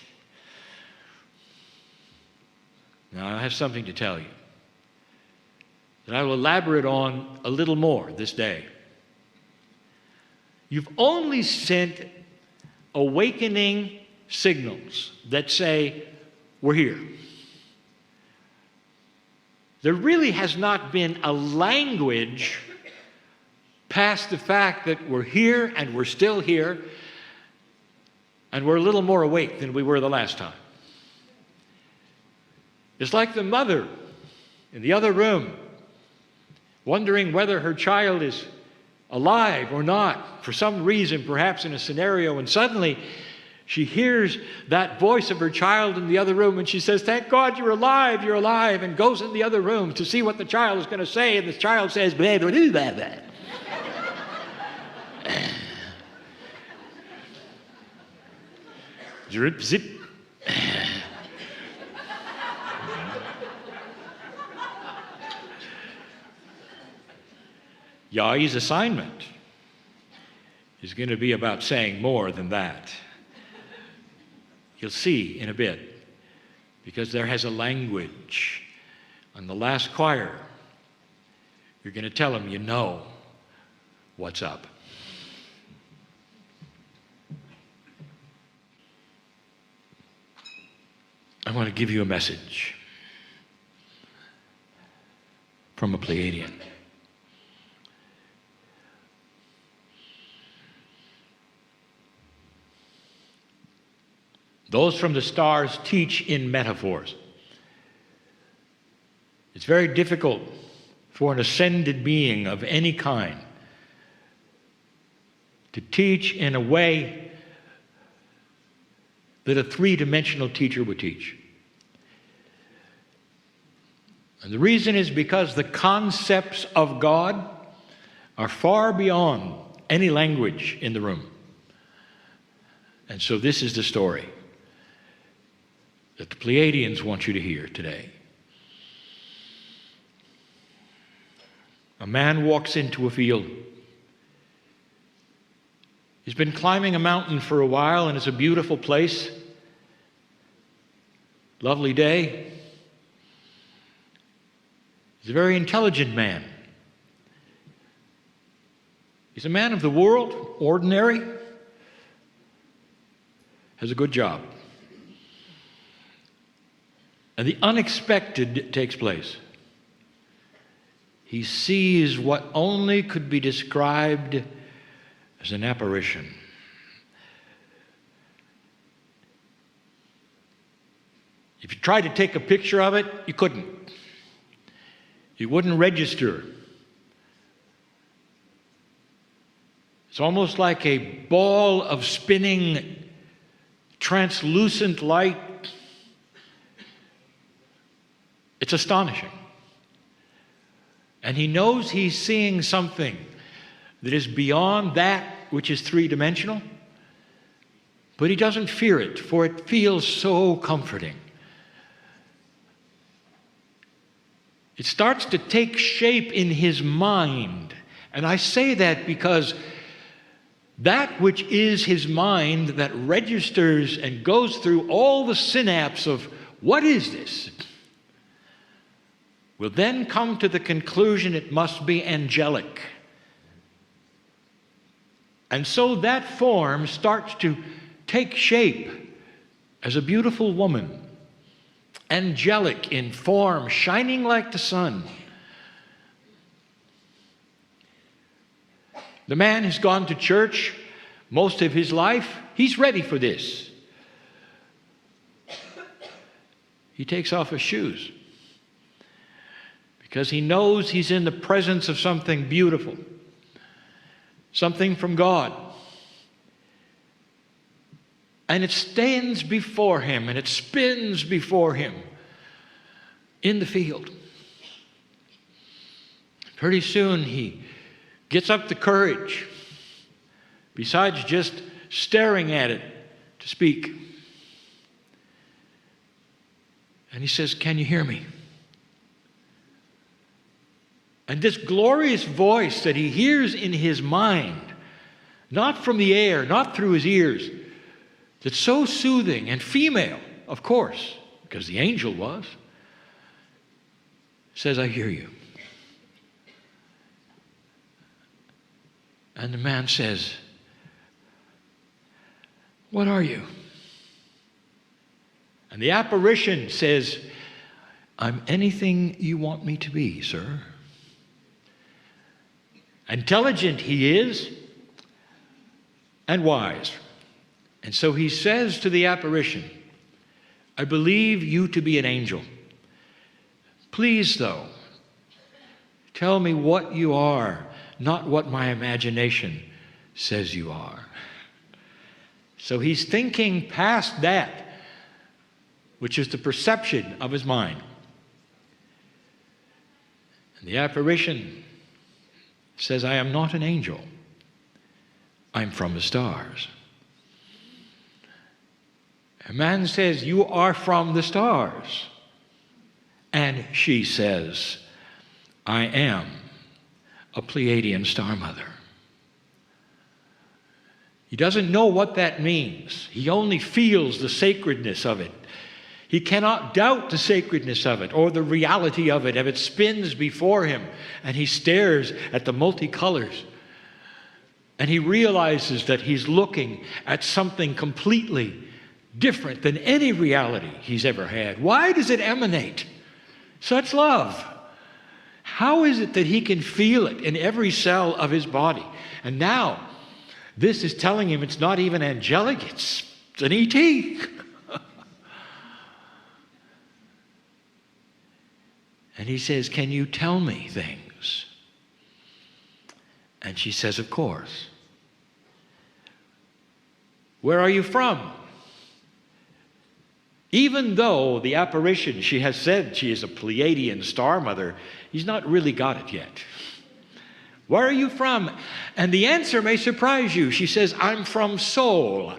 Now, I have something to tell you that I will elaborate on a little more this day. You've only sent awakening signals that say, we're here. There really has not been a language past the fact that we're here and we're still here and we're a little more awake than we were the last time. It's like the mother in the other room wondering whether her child is alive or not for some reason, perhaps in a scenario, and suddenly She hears that voice of her child in the other room, and she says, "Thank God you're alive," and goes in the other room to see what the child is going to say, and the child says, "Blah, blah, blah, blah, blah." Drip, zip. Yai's assignment is going to be about saying more than that. You'll see in a bit, because there has a language. On the last choir, you're going to tell them you know what's up. I want to give you a message from a Pleiadian. Those from the stars teach in metaphors. It's very difficult for an ascended being of any kind to teach in a way that a three-dimensional teacher would teach. And the reason is because the concepts of God are far beyond any language in the room. And so this is the story that the Pleiadians want you to hear today. A man walks into a field. He's been climbing a mountain for a while, and it's a beautiful place. Lovely day. He's a very intelligent man. He's a man of the world, ordinary, has a good job. And the unexpected takes place. He sees what only could be described as an apparition. If you tried to take a picture of it, you couldn't. It wouldn't register. It's almost like a ball of spinning, translucent light. It's astonishing. And he knows he's seeing something that is beyond that which is three-dimensional, but he doesn't fear it, for it feels so comforting. It starts to take shape in his mind. And I say that because that which is his mind that registers and goes through all the synapse of what is this, will then come to the conclusion it must be angelic. And so that form starts to take shape as a beautiful woman, angelic in form, shining like the sun. The man has gone to church most of his life. He's ready for this. He takes off his shoes because he knows he's in the presence of something beautiful, something from God. And it stands before him and it spins before him in the field. Pretty soon he gets up the courage, besides just staring at it, to speak. And he says, "Can you hear me?" And this glorious voice that he hears in his mind, not from the air, not through his ears, that's so soothing and female, of course, because the angel was, says, "I hear you." And the man says, "What are you?" And the apparition says, "I'm anything you want me to be, sir." Intelligent he is, and wise. And so he says to the apparition, "I believe you to be an angel. Please, though, tell me what you are, not what my imagination says you are." So he's thinking past that, which is the perception of his mind. And the apparition says, I am not an angel. I'm from the stars. A man says, you are from the stars. And she says, I am a Pleiadian star mother. He doesn't know what that means. He only feels the sacredness of it. He cannot doubt the sacredness of it or the reality of it if it spins before him and he stares at the multicolors. And he realizes that he's looking at something completely different than any reality he's ever had. Why does it emanate such love? How is it that he can feel it in every cell of his body? And now, this is telling him it's not even angelic, it's an E.T. And he says, can you tell me things? And she says, of course. Where are you from? Even though the apparition, she has said she is a Pleiadian star mother, he's not really got it yet. Where are you from? And the answer may surprise you. She says, I'm from Seoul.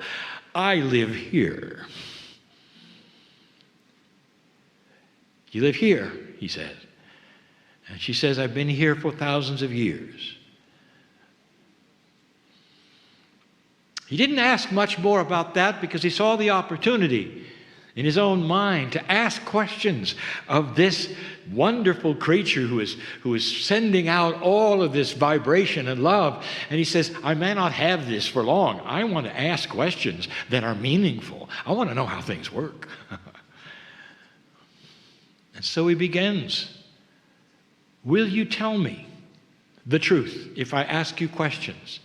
I live here. You live here, he says. And she says, I've been here for thousands of years. He didn't ask much more about that because he saw the opportunity in his own mind to ask questions of this wonderful creature who is sending out all of this vibration and love. And he says, I may not have this for long. I want to ask questions that are meaningful. I want to know how things work. And so he begins. Will you tell me the truth if I ask you questions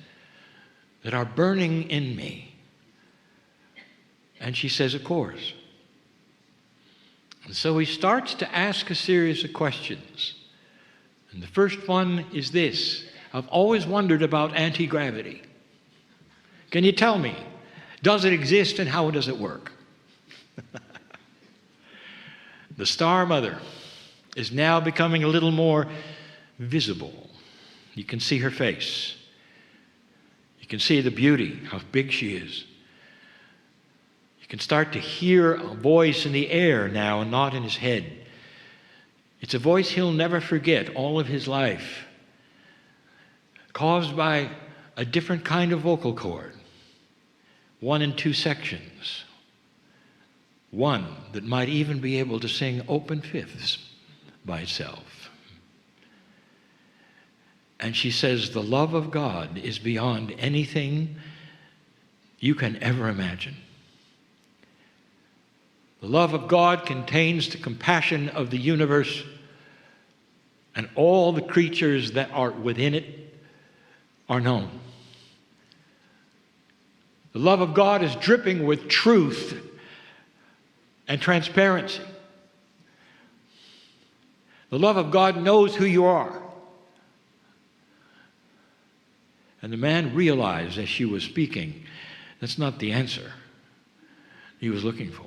that are burning in me? And she says, of course. And so he starts to ask a series of questions. And the first one is this. I've always wondered about anti-gravity. Can you tell me, does it exist and how does it work? The star mother is now becoming a little more visible. You can see her face. You can see the beauty, how big she is. You can start to hear a voice in the air now and not in his head. It's a voice he'll never forget all of his life, caused by a different kind of vocal cord, one in two sections, one that might even be able to sing open fifths by itself. And she says, the love of God is beyond anything you can ever imagine. The love of God contains the compassion of the universe, and all the creatures that are within it are known. The love of God is dripping with truth and transparency. The love of God knows who you are. And the man realized as she was speaking, that's not the answer he was looking for.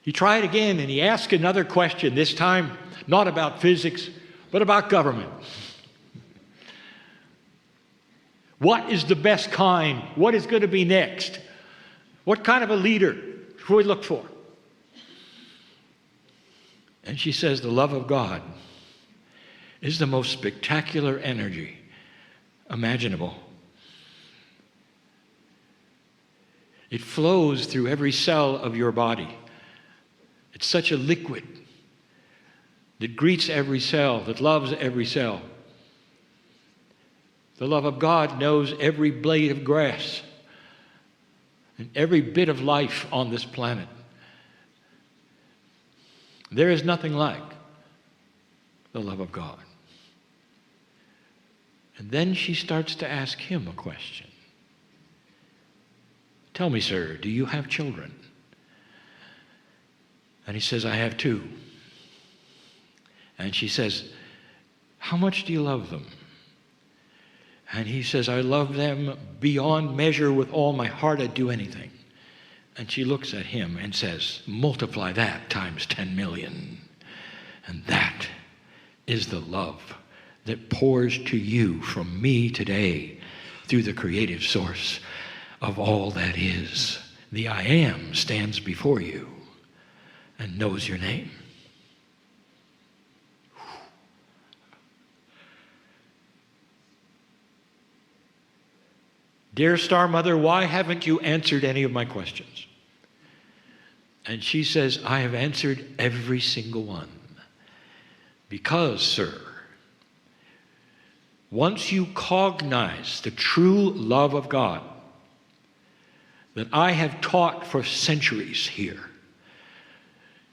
He tried again and he asked another question, this time not about physics, but about government. What is the best kind? What is going to be next? What kind of a leader should we look for? And she says, the love of God is the most spectacular energy imaginable. It flows through every cell of your body. It's such a liquid that greets every cell, that loves every cell. The love of God knows every blade of grass and every bit of life on this planet. There is nothing like the love of God. And then she starts to ask him a question. Tell me, sir, do you have children? And he says, I have two. And she says, how much do you love them? And he says, I love them beyond measure. With all my heart, I'd do anything. And she looks at him and says, multiply that times 10 million. And that is the love that pours to you from me today through the creative source of all that is. The I Am stands before you and knows your name. Dear Star Mother, why haven't you answered any of my questions? And she says, I have answered every single one. Because, sir, once you cognize the true love of God that I have taught for centuries here,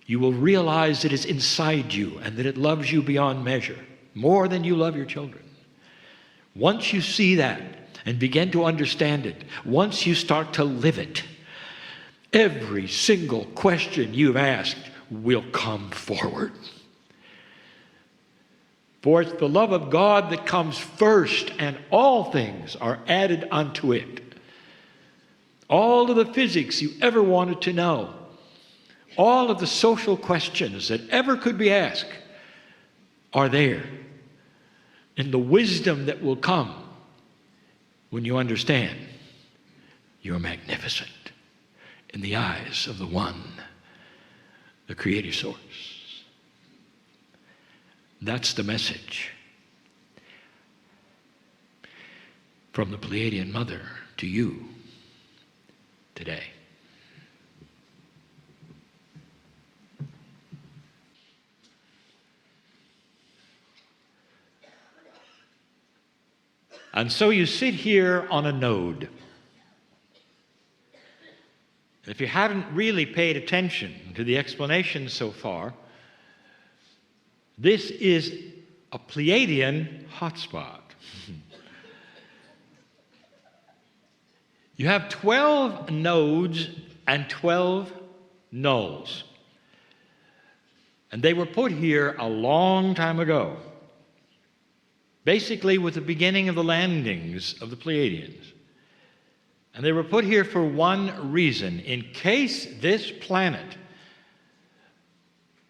you will realize it is inside you and that it loves you beyond measure, more than you love your children. Once you see that and begin to understand it, once you start to live it, every single question you've asked will come forward. For it's the love of God that comes first, and all things are added unto it. All of the physics you ever wanted to know, all of the social questions that ever could be asked are there in the wisdom that will come when you understand you're magnificent in the eyes of the one, the creative source. That's the message from the Pleiadian Mother to you today. And so you sit here on a node. If you haven't really paid attention to the explanation so far, this is a Pleiadian hotspot. You have 12 nodes and 12 nulls. And they were put here a long time ago, basically with the beginning of the landings of the Pleiadians. And they were put here for one reason: in case this planet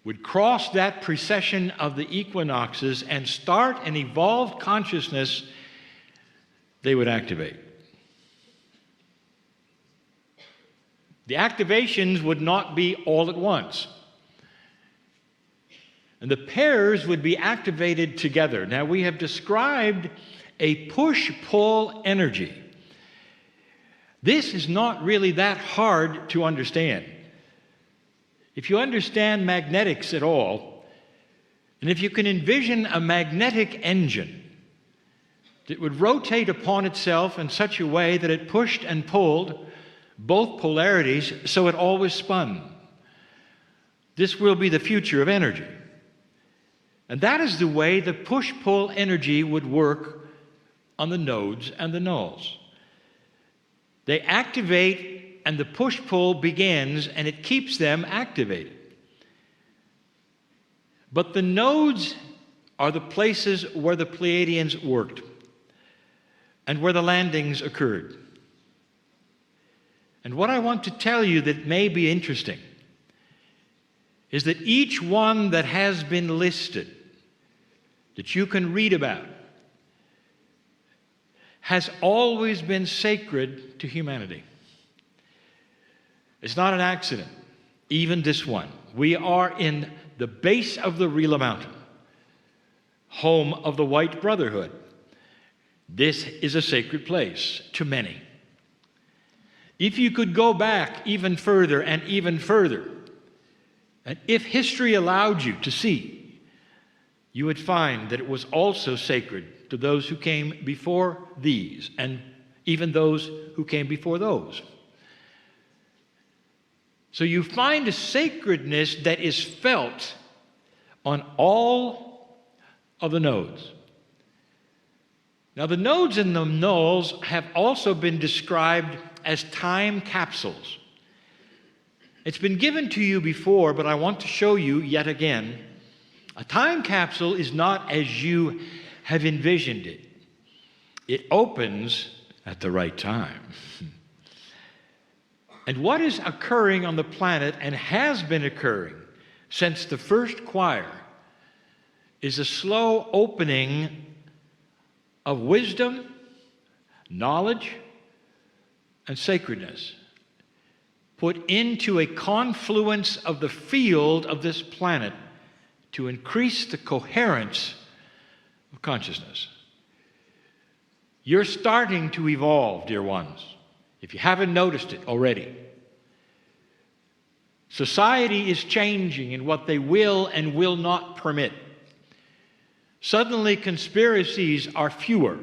would cross that precession of the equinoxes and start an evolved consciousness, they would activate. The activations would not be all at once. And the pairs would be activated together. Now, we have described a push-pull energy. This is not really that hard to understand. If you understand magnetics at all, and if you can envision a magnetic engine that would rotate upon itself in such a way that it pushed and pulled both polarities so it always spun, this will be the future of energy. And that is the way the push-pull energy would work on the nodes and the nulls. They activate, and the push-pull begins, and it keeps them activated. But the nodes are the places where the Pleiadians worked and where the landings occurred. And what I want to tell you that may be interesting is that each one that has been listed, that you can read about, has always been sacred to humanity. It's not an accident, even this one. We are in the base of the Rila Mountain, home of the White Brotherhood. This is a sacred place to many. If you could go back even further and even further, and if history allowed you to see, you would find that it was also sacred to those who came before these, and even those who came before those. So you find a sacredness that is felt on all of the nodes. Now, the nodes and the nulls have also been described as time capsules. It's been given to you before, but I want to show you yet again. A time capsule is not as you have envisioned it. it opens at the right time. And what is occurring on the planet and has been occurring since the first choir is a slow opening of wisdom, knowledge, and sacredness put into a confluence of the field of this planet to increase the coherence of consciousness. You're starting to evolve, dear ones, if you haven't noticed it already. Society is changing in what they will and will not permit. Suddenly, conspiracies are fewer.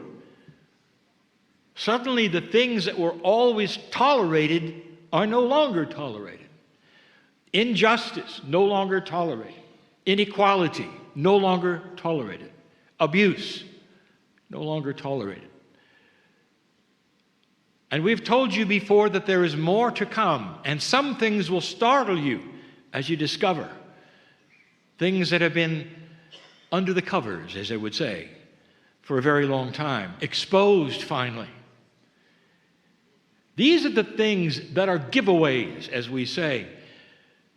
Suddenly, the things that were always tolerated are no longer tolerated. Injustice, no longer tolerated. Inequality, no longer tolerated. Abuse, no longer tolerated. And we've told you before that there is more to come, and some things will startle you as you discover things that have been under the covers, as they would say, for a very long time, exposed finally. These are the things that are giveaways, as we say,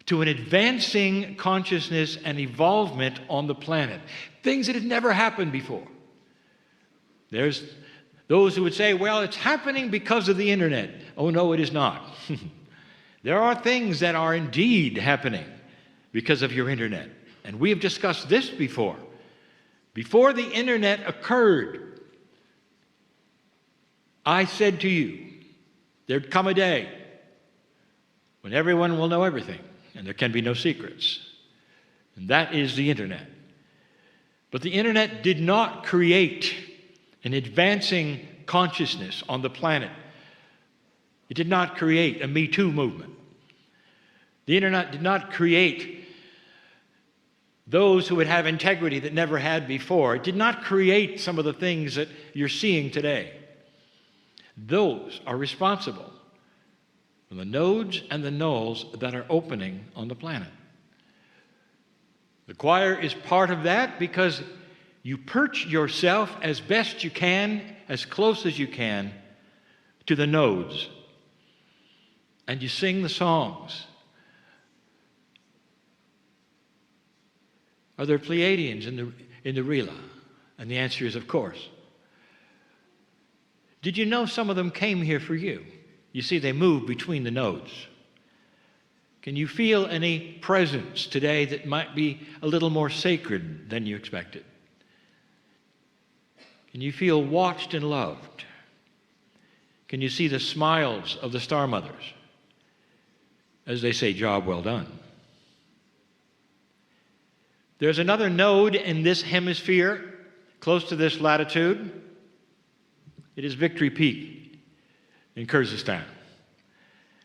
to an advancing consciousness and evolvement on the planet. Things that had never happened before. There's those who would say, well, it's happening because of the internet. Oh, no, it is not. There are things that are indeed happening because of your internet. And we have discussed this before. Before the internet occurred, I said to you, there'd come a day when everyone will know everything and there can be no secrets. And that is the internet. But the internet did not create an advancing consciousness on the planet. It did not create a Me Too movement. The internet did not create those who would have integrity that never had before. It did not create some of the things that you're seeing today. Those are responsible for the nodes and the nulls that are opening on the planet. The choir is part of that because you perch yourself as best you can, as close as you can, to the nodes. And you sing the songs. Are there Pleiadians in the Rila? And the answer is, of course. Did you know some of them came here for you? You see, they move between the nodes. Can you feel any presence today that might be a little more sacred than you expected? Can you feel watched and loved? Can you see the smiles of the Star Mothers as they say, job well done? There's another node in this hemisphere, close to this latitude. It is Victory Peak in Kyrgyzstan.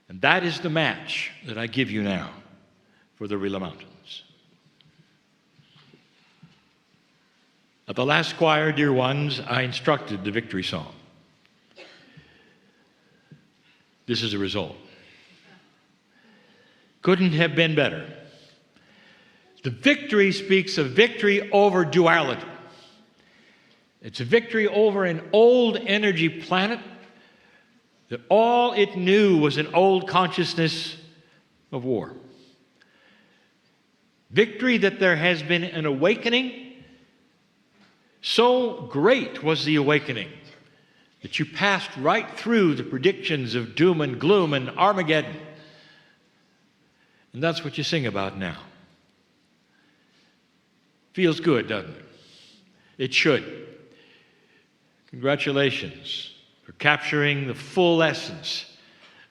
And that is the match that I give you now for the Rila Mountains. At the last choir, dear ones, I instructed the victory song. This is the result. Couldn't have been better. The victory speaks of victory over duality. It's a victory over an old energy planet that all it knew was an old consciousness of war. Victory that there has been an awakening. So great was the awakening that you passed right through the predictions of doom and gloom and Armageddon. And that's what you sing about now. Feels good, doesn't it? It should. Congratulations for capturing the full essence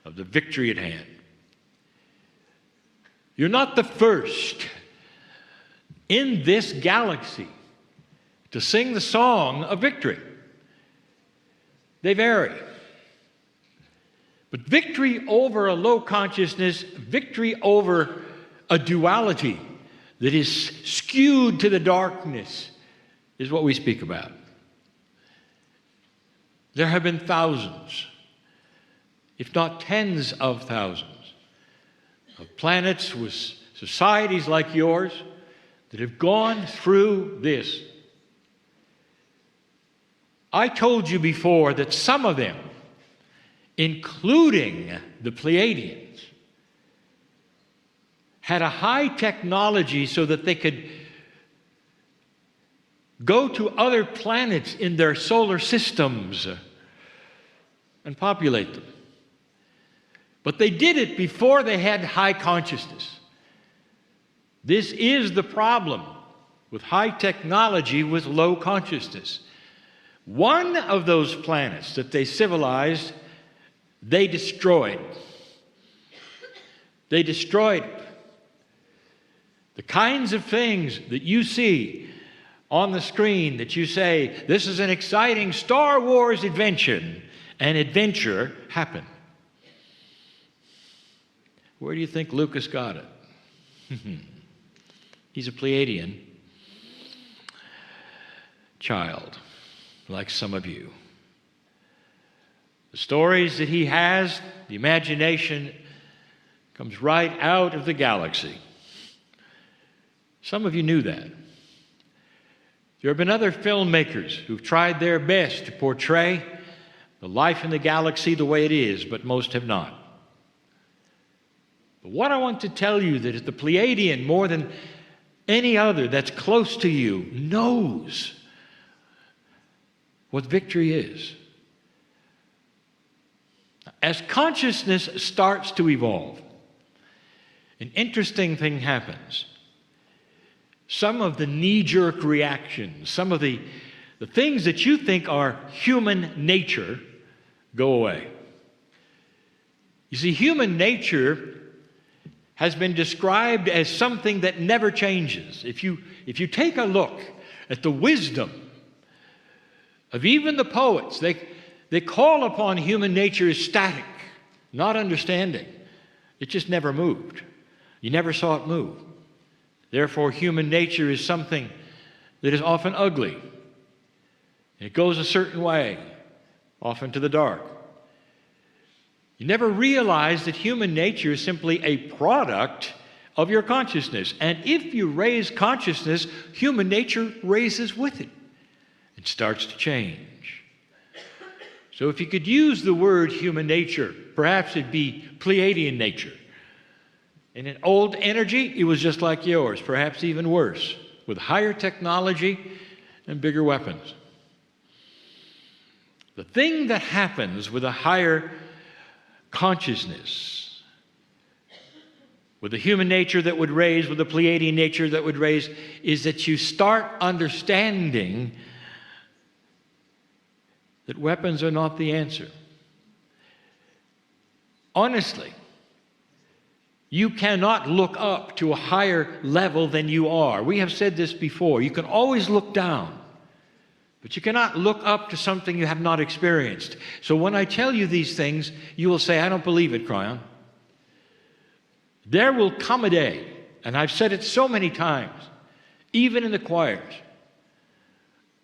of the victory at hand. You're not the first in this galaxy to sing the song of victory. They vary. But victory over a low consciousness, victory over a duality that is skewed to the darkness is what we speak about. There have been thousands, if not tens of thousands, of planets with societies like yours that have gone through this. I told you before that some of them, including the Pleiadians, had a high technology so that they could go to other planets in their solar systems and populate them. But they did it before they had high consciousness. This is the problem with high technology with low consciousness. One of those planets that they civilized, they destroyed. They destroyed it. The kinds of things that you see on the screen that you say, this is an exciting Star Wars adventure, an adventure happened. Where do you think Lucas got it? He's a Pleiadian child, like some of you. The stories that he has, the imagination comes right out of the galaxy. Some of you knew that. There have been other filmmakers who've tried their best to portray the life in the galaxy the way it is, but most have not. But what I want to tell you that is the Pleiadian, more than any other that's close to you, knows what victory is. As consciousness starts to evolve, an interesting thing happens. Some of the knee-jerk reactions, some of the things that you think are human nature go away. You see, human nature has been described as something that never changes. If you take a look at the wisdom of even the poets, they call upon human nature as static, not understanding. It just never moved. You never saw it move. Therefore, human nature is something that is often ugly. It goes a certain way, often to the dark. You never realize that human nature is simply a product of your consciousness. And if you raise consciousness, human nature raises with it. It starts to change. So if you could use the word human nature, perhaps it'd be Pleiadian nature. In an old energy, it was just like yours, perhaps even worse, with higher technology and bigger weapons. The thing that happens with a higher consciousness, with the human nature that would raise, with the Pleiadian nature that would raise, is that you start understanding that weapons are not the answer. Honestly, you cannot look up to a higher level than you are. We have said this before. You can always look down, but you cannot look up to something you have not experienced. So when I tell you these things, you will say, I don't believe it, Kryon. There will come a day, and I've said it so many times, even in the choirs,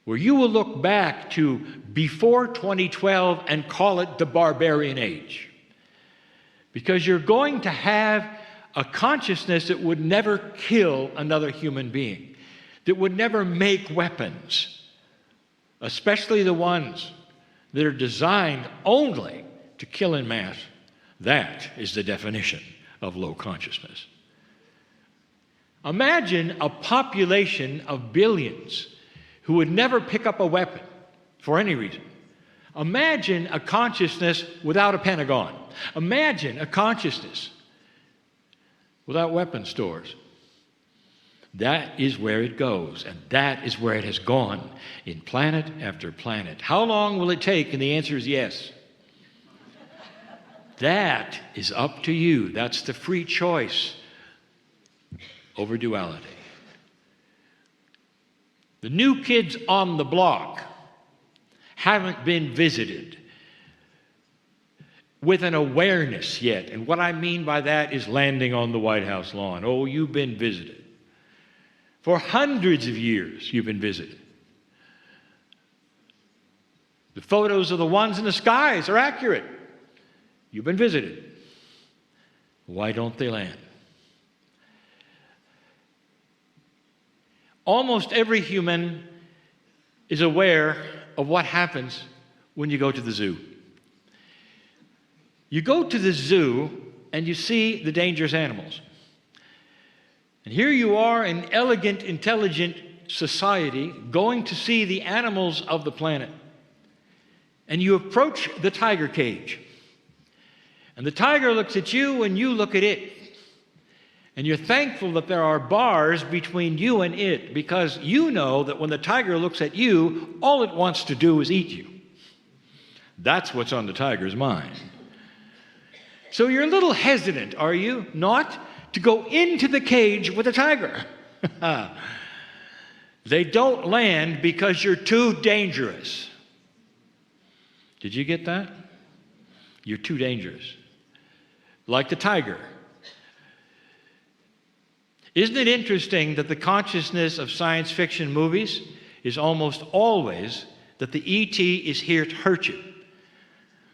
where you will look back to before 2012 and call it the barbarian age. Because you're going to have a consciousness that would never kill another human being, that would never make weapons, especially the ones that are designed only to kill en masse. That is the definition of low consciousness. Imagine a population of billions who would never pick up a weapon for any reason. Imagine a consciousness without a Pentagon. Imagine a consciousness without weapon stores. That is where it goes, and that is where it has gone in planet after planet. How long will it take? And the answer is yes. That is up to you. That's the free choice over duality. The new kids on the block haven't been visited with an awareness yet. And what I mean by that is landing on the White House lawn. Oh, you've been visited. For hundreds of years, you've been visited. The photos of the ones in the skies are accurate. You've been visited. Why don't they land? Almost every human is aware of what happens when you go to the zoo. You go to the zoo and you see the dangerous animals. And here you are, an elegant, intelligent society, going to see the animals of the planet. And you approach the tiger cage. And the tiger looks at you and you look at it. And you're thankful that there are bars between you and it, because you know that when the tiger looks at you, all it wants to do is eat you. That's what's on the tiger's mind. So you're a little hesitant, are you not, to go into the cage with a tiger? They don't land because you're too dangerous. Did you get that? You're too dangerous. Like the tiger. Isn't it interesting that the consciousness of science fiction movies is almost always that the E.T. is here to hurt you?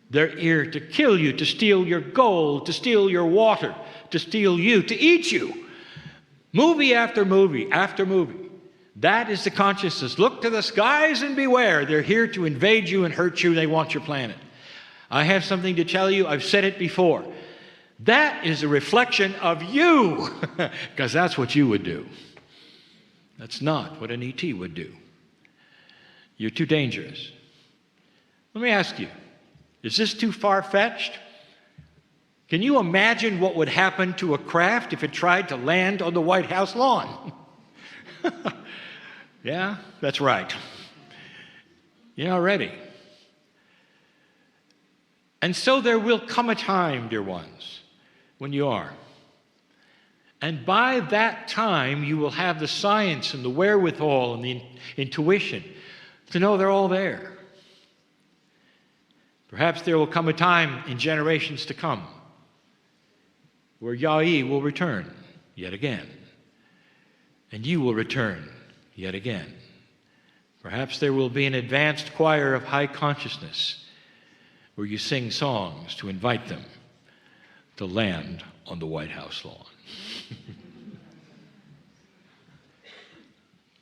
They're here to kill you, to steal your gold, to steal your water, to steal you, to eat you. Movie after movie after movie. That is the consciousness. Look to the skies and beware. They're here to invade you and hurt you. They want your planet. I have something to tell you. I've said it before. That is a reflection of you, because that's what you would do. That's not what an E.T. would do. You're too dangerous. Let me ask you, is this too far-fetched? Can you imagine what would happen to a craft if it tried to land on the White House lawn? Yeah, that's right. You're not ready. And so there will come a time, dear ones, when you are. And by that time, you will have the science and the wherewithal and the intuition to know they're all there. Perhaps there will come a time in generations to come where Yahweh will return yet again, and you will return yet again. Perhaps there will be an advanced choir of high consciousness where you sing songs to invite them to land on the White House lawn.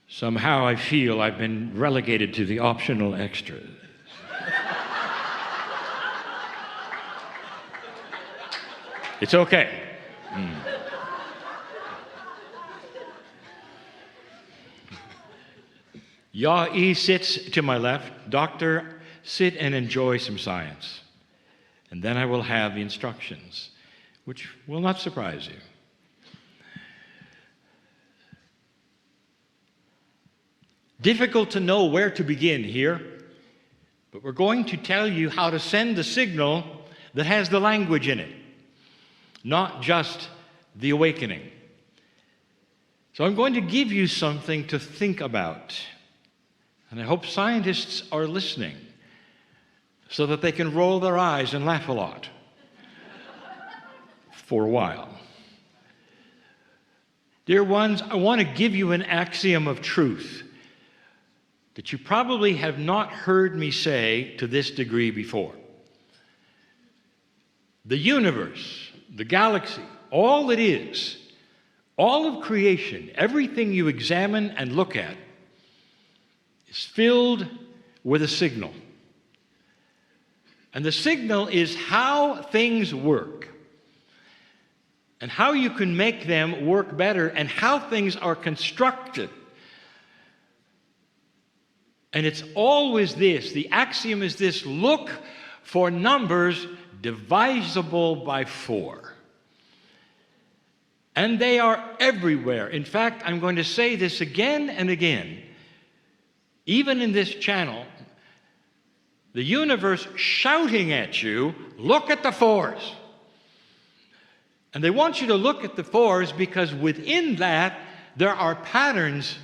Somehow I feel I've been relegated to the optional extras. It's okay. Yahweh sits to my left. Doctor, sit and enjoy some science. And then I will have the instructions, which will not surprise you. Difficult to know where to begin here, but we're going to tell you how to send the signal that has the language in it, not just the awakening. So I'm going to give you something to think about. And I hope scientists are listening so that they can roll their eyes and laugh a lot for a while. Dear ones, I want to give you an axiom of truth that you probably have not heard me say to this degree before. The universe, the galaxy, all it is, all of creation, everything you examine and look at, is filled with a signal. And the signal is how things work, and how you can make them work better, and how things are constructed. And it's always this, the axiom is this: look for numbers divisible by 4. And they are everywhere. In fact, I'm going to say this again and again. Even in this channel, the universe shouting at you, look at the 4s. And they want you to look at the 4s because within that, there are patterns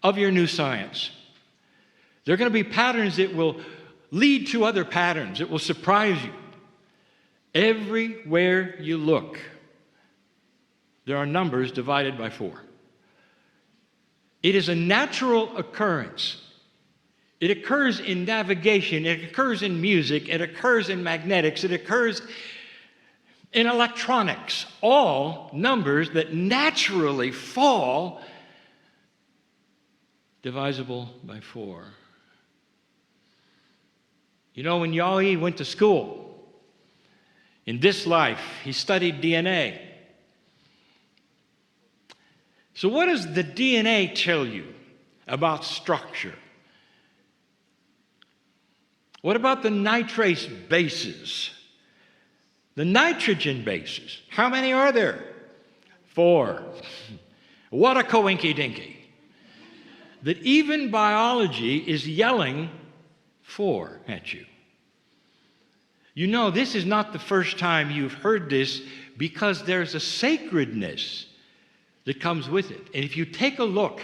of your new science. There are going to be patterns that will lead to other patterns. It will surprise you. Everywhere you look, there are numbers divided by 4. It is a natural occurrence. It occurs in navigation, it occurs in music, it occurs in magnetics, it occurs in electronics. All numbers that naturally fall divisible by 4. You know, when Yaoi went to school, in this life, he studied DNA. So what does the DNA tell you about structure? What about the nitrate bases? The nitrogen bases, how many are there? 4. What a coinky-dinky. That even biology is yelling 4 at you. You know, this is not the first time you've heard this, because there's a sacredness that comes with it. And if you take a look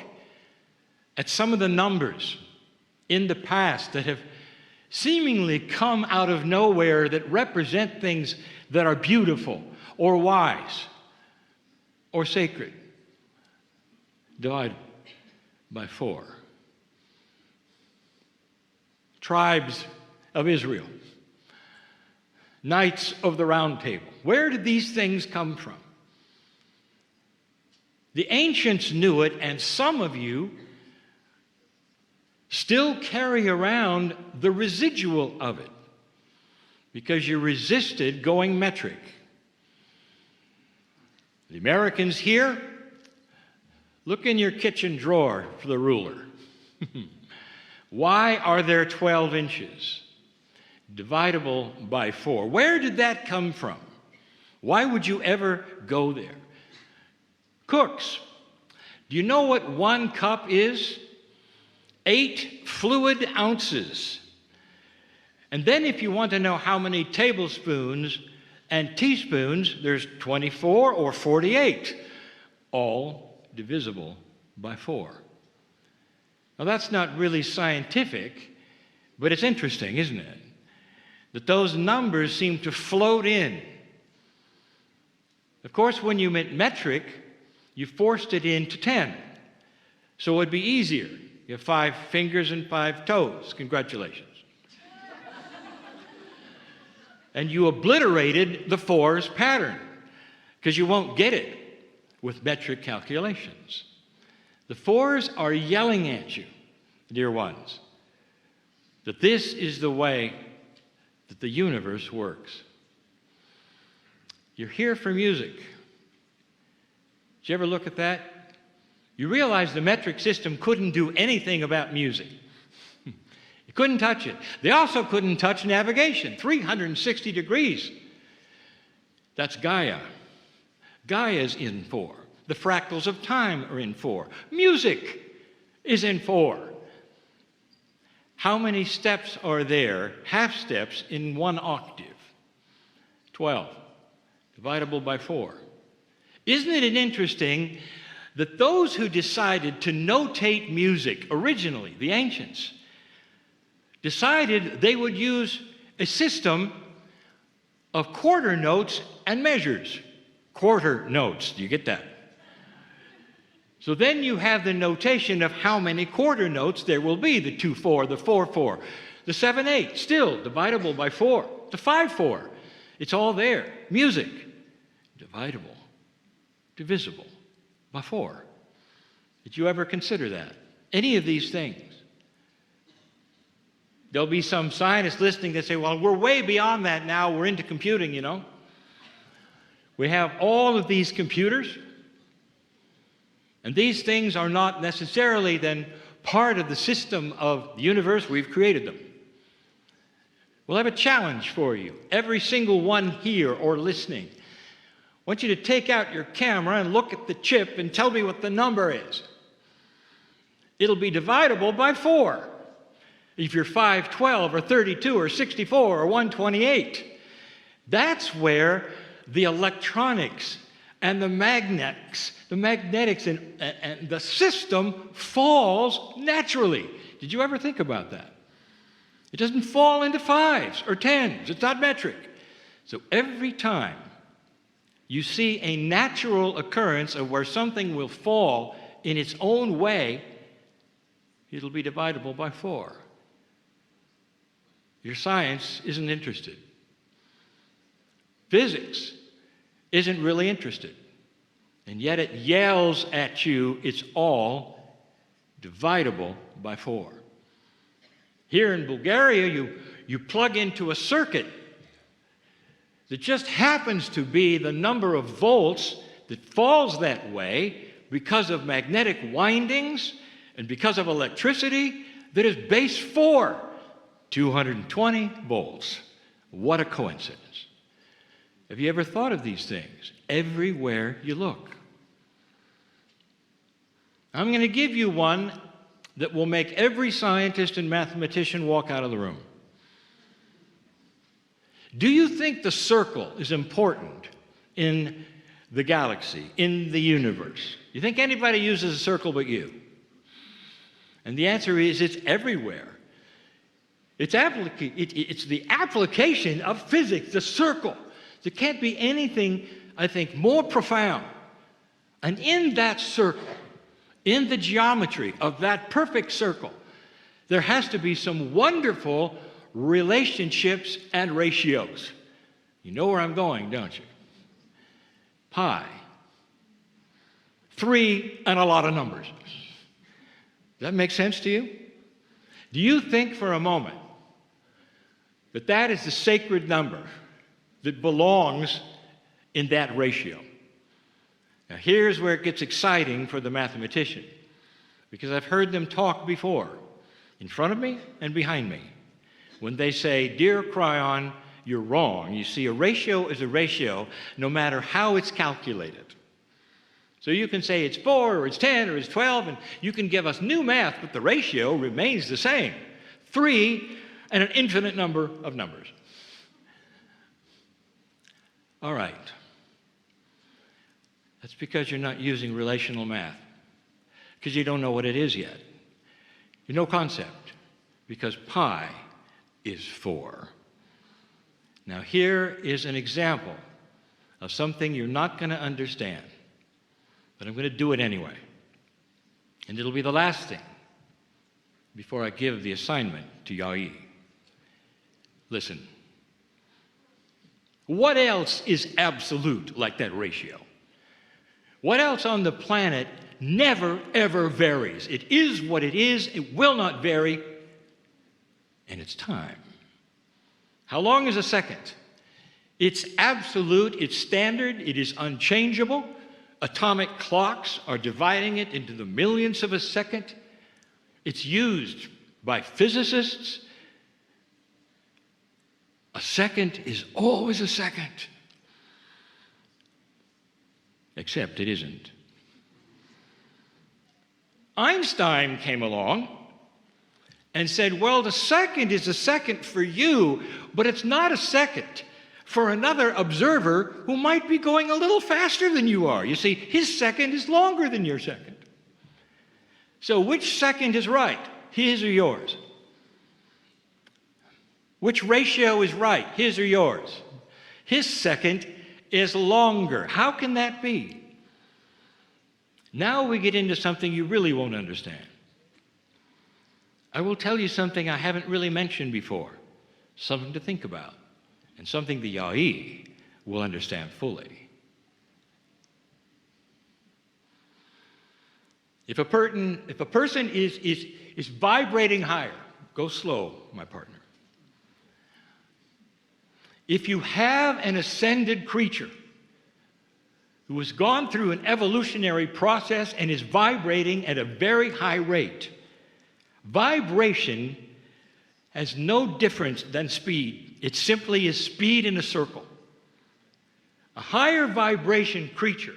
at some of the numbers in the past that have seemingly come out of nowhere that represent things that are beautiful or wise or sacred, divide by 4. Tribes of Israel, Knights of the Round Table. Where did these things come from? The ancients knew it, and some of you still carry around the residual of it because you resisted going metric. The Americans here, look in your kitchen drawer for the ruler. Why are there 12 inches? Dividable by 4. Where did that come from? Why would you ever go there? Cooks, do you know what 1 cup is? 8 fluid ounces. And then if you want to know how many tablespoons and teaspoons, there's 24 or 48, all divisible by 4. Now that's not really scientific, but it's interesting, isn't it? That those numbers seem to float in. Of course, when you meant metric, you forced it into 10. So it would be easier. You have 5 fingers and 5 toes. Congratulations. And you obliterated the 4's pattern because you won't get it with metric calculations. The 4's are yelling at you, dear ones, that this is the way that the universe works. You're here for music. Did you ever look at that? You realize the metric system couldn't do anything about music. You couldn't touch it. They also couldn't touch navigation, 360 degrees. That's Gaia. Gaia's in 4. The fractals of time are in 4. Music is in 4. How many steps are there, half steps, in 1 octave? 12, dividable by 4. Isn't it interesting that those who decided to notate music originally, the ancients, decided they would use a system of quarter notes and measures. Quarter notes, do you get that? So then you have the notation of how many quarter notes there will be, the 2/4, the 4/4, the 7/8, still dividable by 4, the 5/4. It's all there. Music, dividable, divisible by 4. Did you ever consider that? Any of these things? There'll be some scientists listening that say, well, we're way beyond that now. We're into computing, you know. We have all of these computers, and these things are not necessarily then part of the system of the universe. We've created them. We'll have a challenge for you. Every single one here or listening, I want you to take out your camera and look at the chip and tell me what the number is. It'll be dividable by 4. If you're 512 or 32 or 64 or 128, that's where the electronics and the magnetics and the system falls naturally. Did you ever think about that? It doesn't fall into 5s or 10s. It's not metric. So every time you see a natural occurrence of where something will fall in its own way, it'll be dividable by 4. Your science isn't interested. Physics isn't really interested. And yet it yells at you, it's all dividable by 4. Here in Bulgaria, you plug into a circuit that just happens to be the number of volts that falls that way because of magnetic windings and because of electricity that is base 4, 220 volts. What a coincidence. Have you ever thought of these things? Everywhere you look. I'm going to give you one that will make every scientist and mathematician walk out of the room. Do you think the circle is important in the galaxy, in the universe? You think anybody uses a circle but you? And the answer is it's everywhere. It's the application of physics, the circle. There can't be anything, I think, more profound. And in that circle, in the geometry of that perfect circle, there has to be some wonderful relationships and ratios. You know where I'm going, don't you? Pi. 3 and a lot of numbers. Does that make sense to you? Do you think for a moment that that is the sacred number that belongs in that ratio? Now, here's where it gets exciting for the mathematician, because I've heard them talk before, in front of me and behind me, when they say, "Dear Kryon, you're wrong. You see, a ratio is a ratio no matter how it's calculated." So you can say it's 4 or it's 10 or it's 12, and you can give us new math, but the ratio remains the same. 3 and an infinite number of numbers. All right. That's because you're not using relational math, because you don't know what it is yet. You know concept, because pi is 4. Now here is an example of something you're not going to understand, but I'm going to do it anyway. And it'll be the last thing before I give the assignment to Yai. Listen. What else is absolute like that ratio? What else on the planet never, ever varies? It is what it is. It will not vary. And it's time. How long is a second? It's absolute. It's standard. It is unchangeable. Atomic clocks are dividing it into the millionths of a second. It's used by physicists. A second is always a second. Except it isn't. Einstein came along and said, well, the second is a second for you, but it's not a second for another observer who might be going a little faster than you are. You see, his second is longer than your second. So which second is right, his or yours? Which ratio is right, his or yours? His second is longer. How can that be? Now we get into something you really won't understand. I will tell you something I haven't really mentioned before, something to think about, and something the Yai will understand fully. If a person is vibrating higher, go slow, my partner. If you have an ascended creature who has gone through an evolutionary process and is vibrating at a very high rate, vibration has no difference than speed. It simply is speed in a circle. A higher vibration creature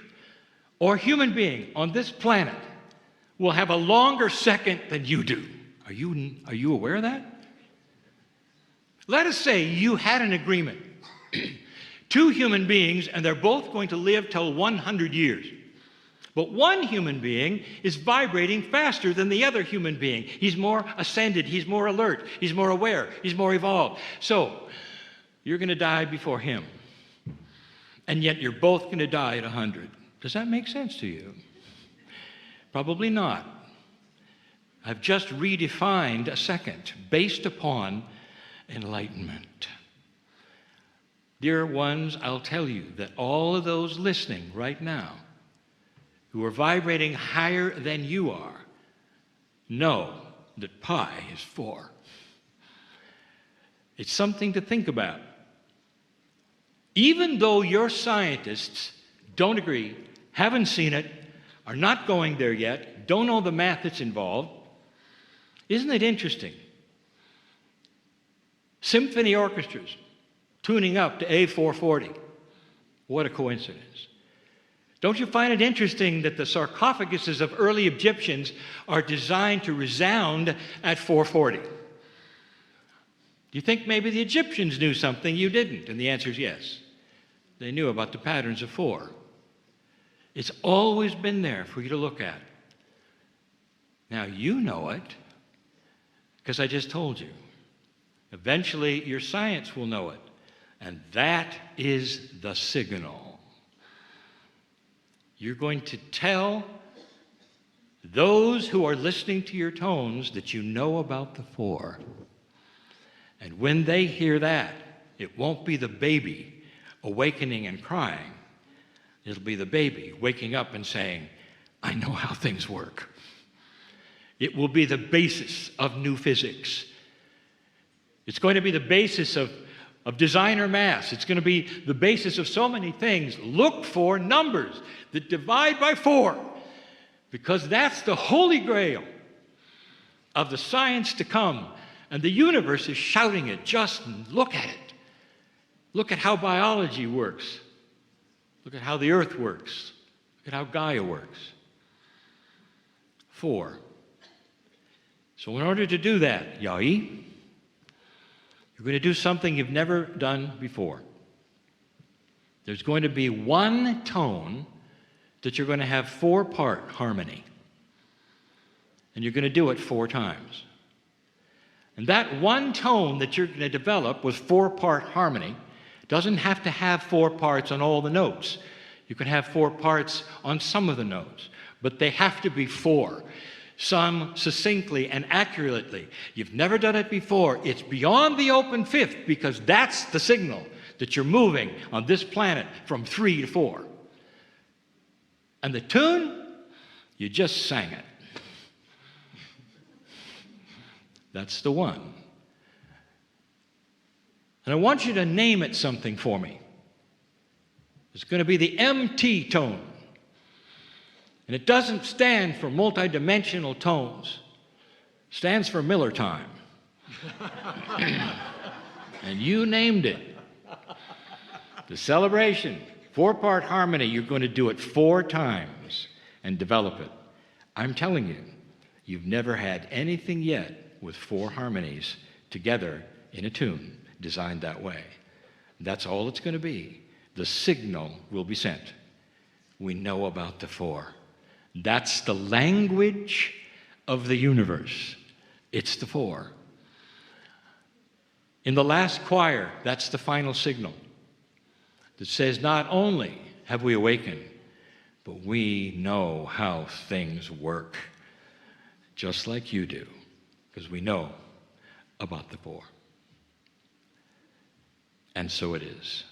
or human being on this planet will have a longer second than you do. Are you aware of that? Let us say you had an agreement. 2 human beings, and they're both going to live till 100 years. But one human being is vibrating faster than the other human being. He's more ascended, he's more alert, he's more aware, he's more evolved. So, you're going to die before him. And yet you're both going to die at 100. Does that make sense to you? Probably not. I've just redefined a second based upon enlightenment. Dear ones, I'll tell you that all of those listening right now who are vibrating higher than you are know that pi is 4. It's something to think about. Even though your scientists don't agree, haven't seen it, are not going there yet, don't know the math that's involved, isn't it interesting? Symphony orchestras tuning up to A440. What a coincidence. Don't you find it interesting that the sarcophaguses of early Egyptians are designed to resound at 440? Do you think maybe the Egyptians knew something you didn't? And the answer is yes. They knew about the patterns of 4. It's always been there for you to look at. Now you know it, because I just told you. Eventually your science will know it. And that is the signal. You're going to tell those who are listening to your tones that you know about the 4. And when they hear that, it won't be the baby awakening and crying. It'll be the baby waking up and saying, I know how things work. It will be the basis of new physics. It's going to be the basis of designer math. It's going to be the basis of so many things. Look for numbers that divide by 4, because that's the holy grail of the science to come. And the universe is shouting it. Just look at it. Look at how biology works. Look at how the earth works. Look at how Gaia works. 4. So in order to do that, Yai, you're going to do something you've never done before. There's going to be one tone that you're going to have 4-part harmony. And you're going to do it 4 times. And that one tone that you're going to develop with 4-part harmony doesn't have to have 4 parts on all the notes. You can have 4 parts on some of the notes, but they have to be 4. Sung succinctly and accurately. You've never done it before. It's beyond the open fifth, because that's the signal that you're moving on this planet from 3 to 4. And the tune, you just sang it. That's the one. And I want you to name it something for me. It's going to be the MT tone. And it doesn't stand for multidimensional tones. It stands for Miller time. And you named it. The celebration, 4-part harmony, you're going to do it 4 times and develop it. I'm telling you, you've never had anything yet with 4 harmonies together in a tune designed that way. That's all it's going to be. The signal will be sent. We know about the 4. That's the language of the universe. It's the 4. In the last choir, that's the final signal that says not only have we awakened, but we know how things work, just like you do, because we know about the 4. And so it is.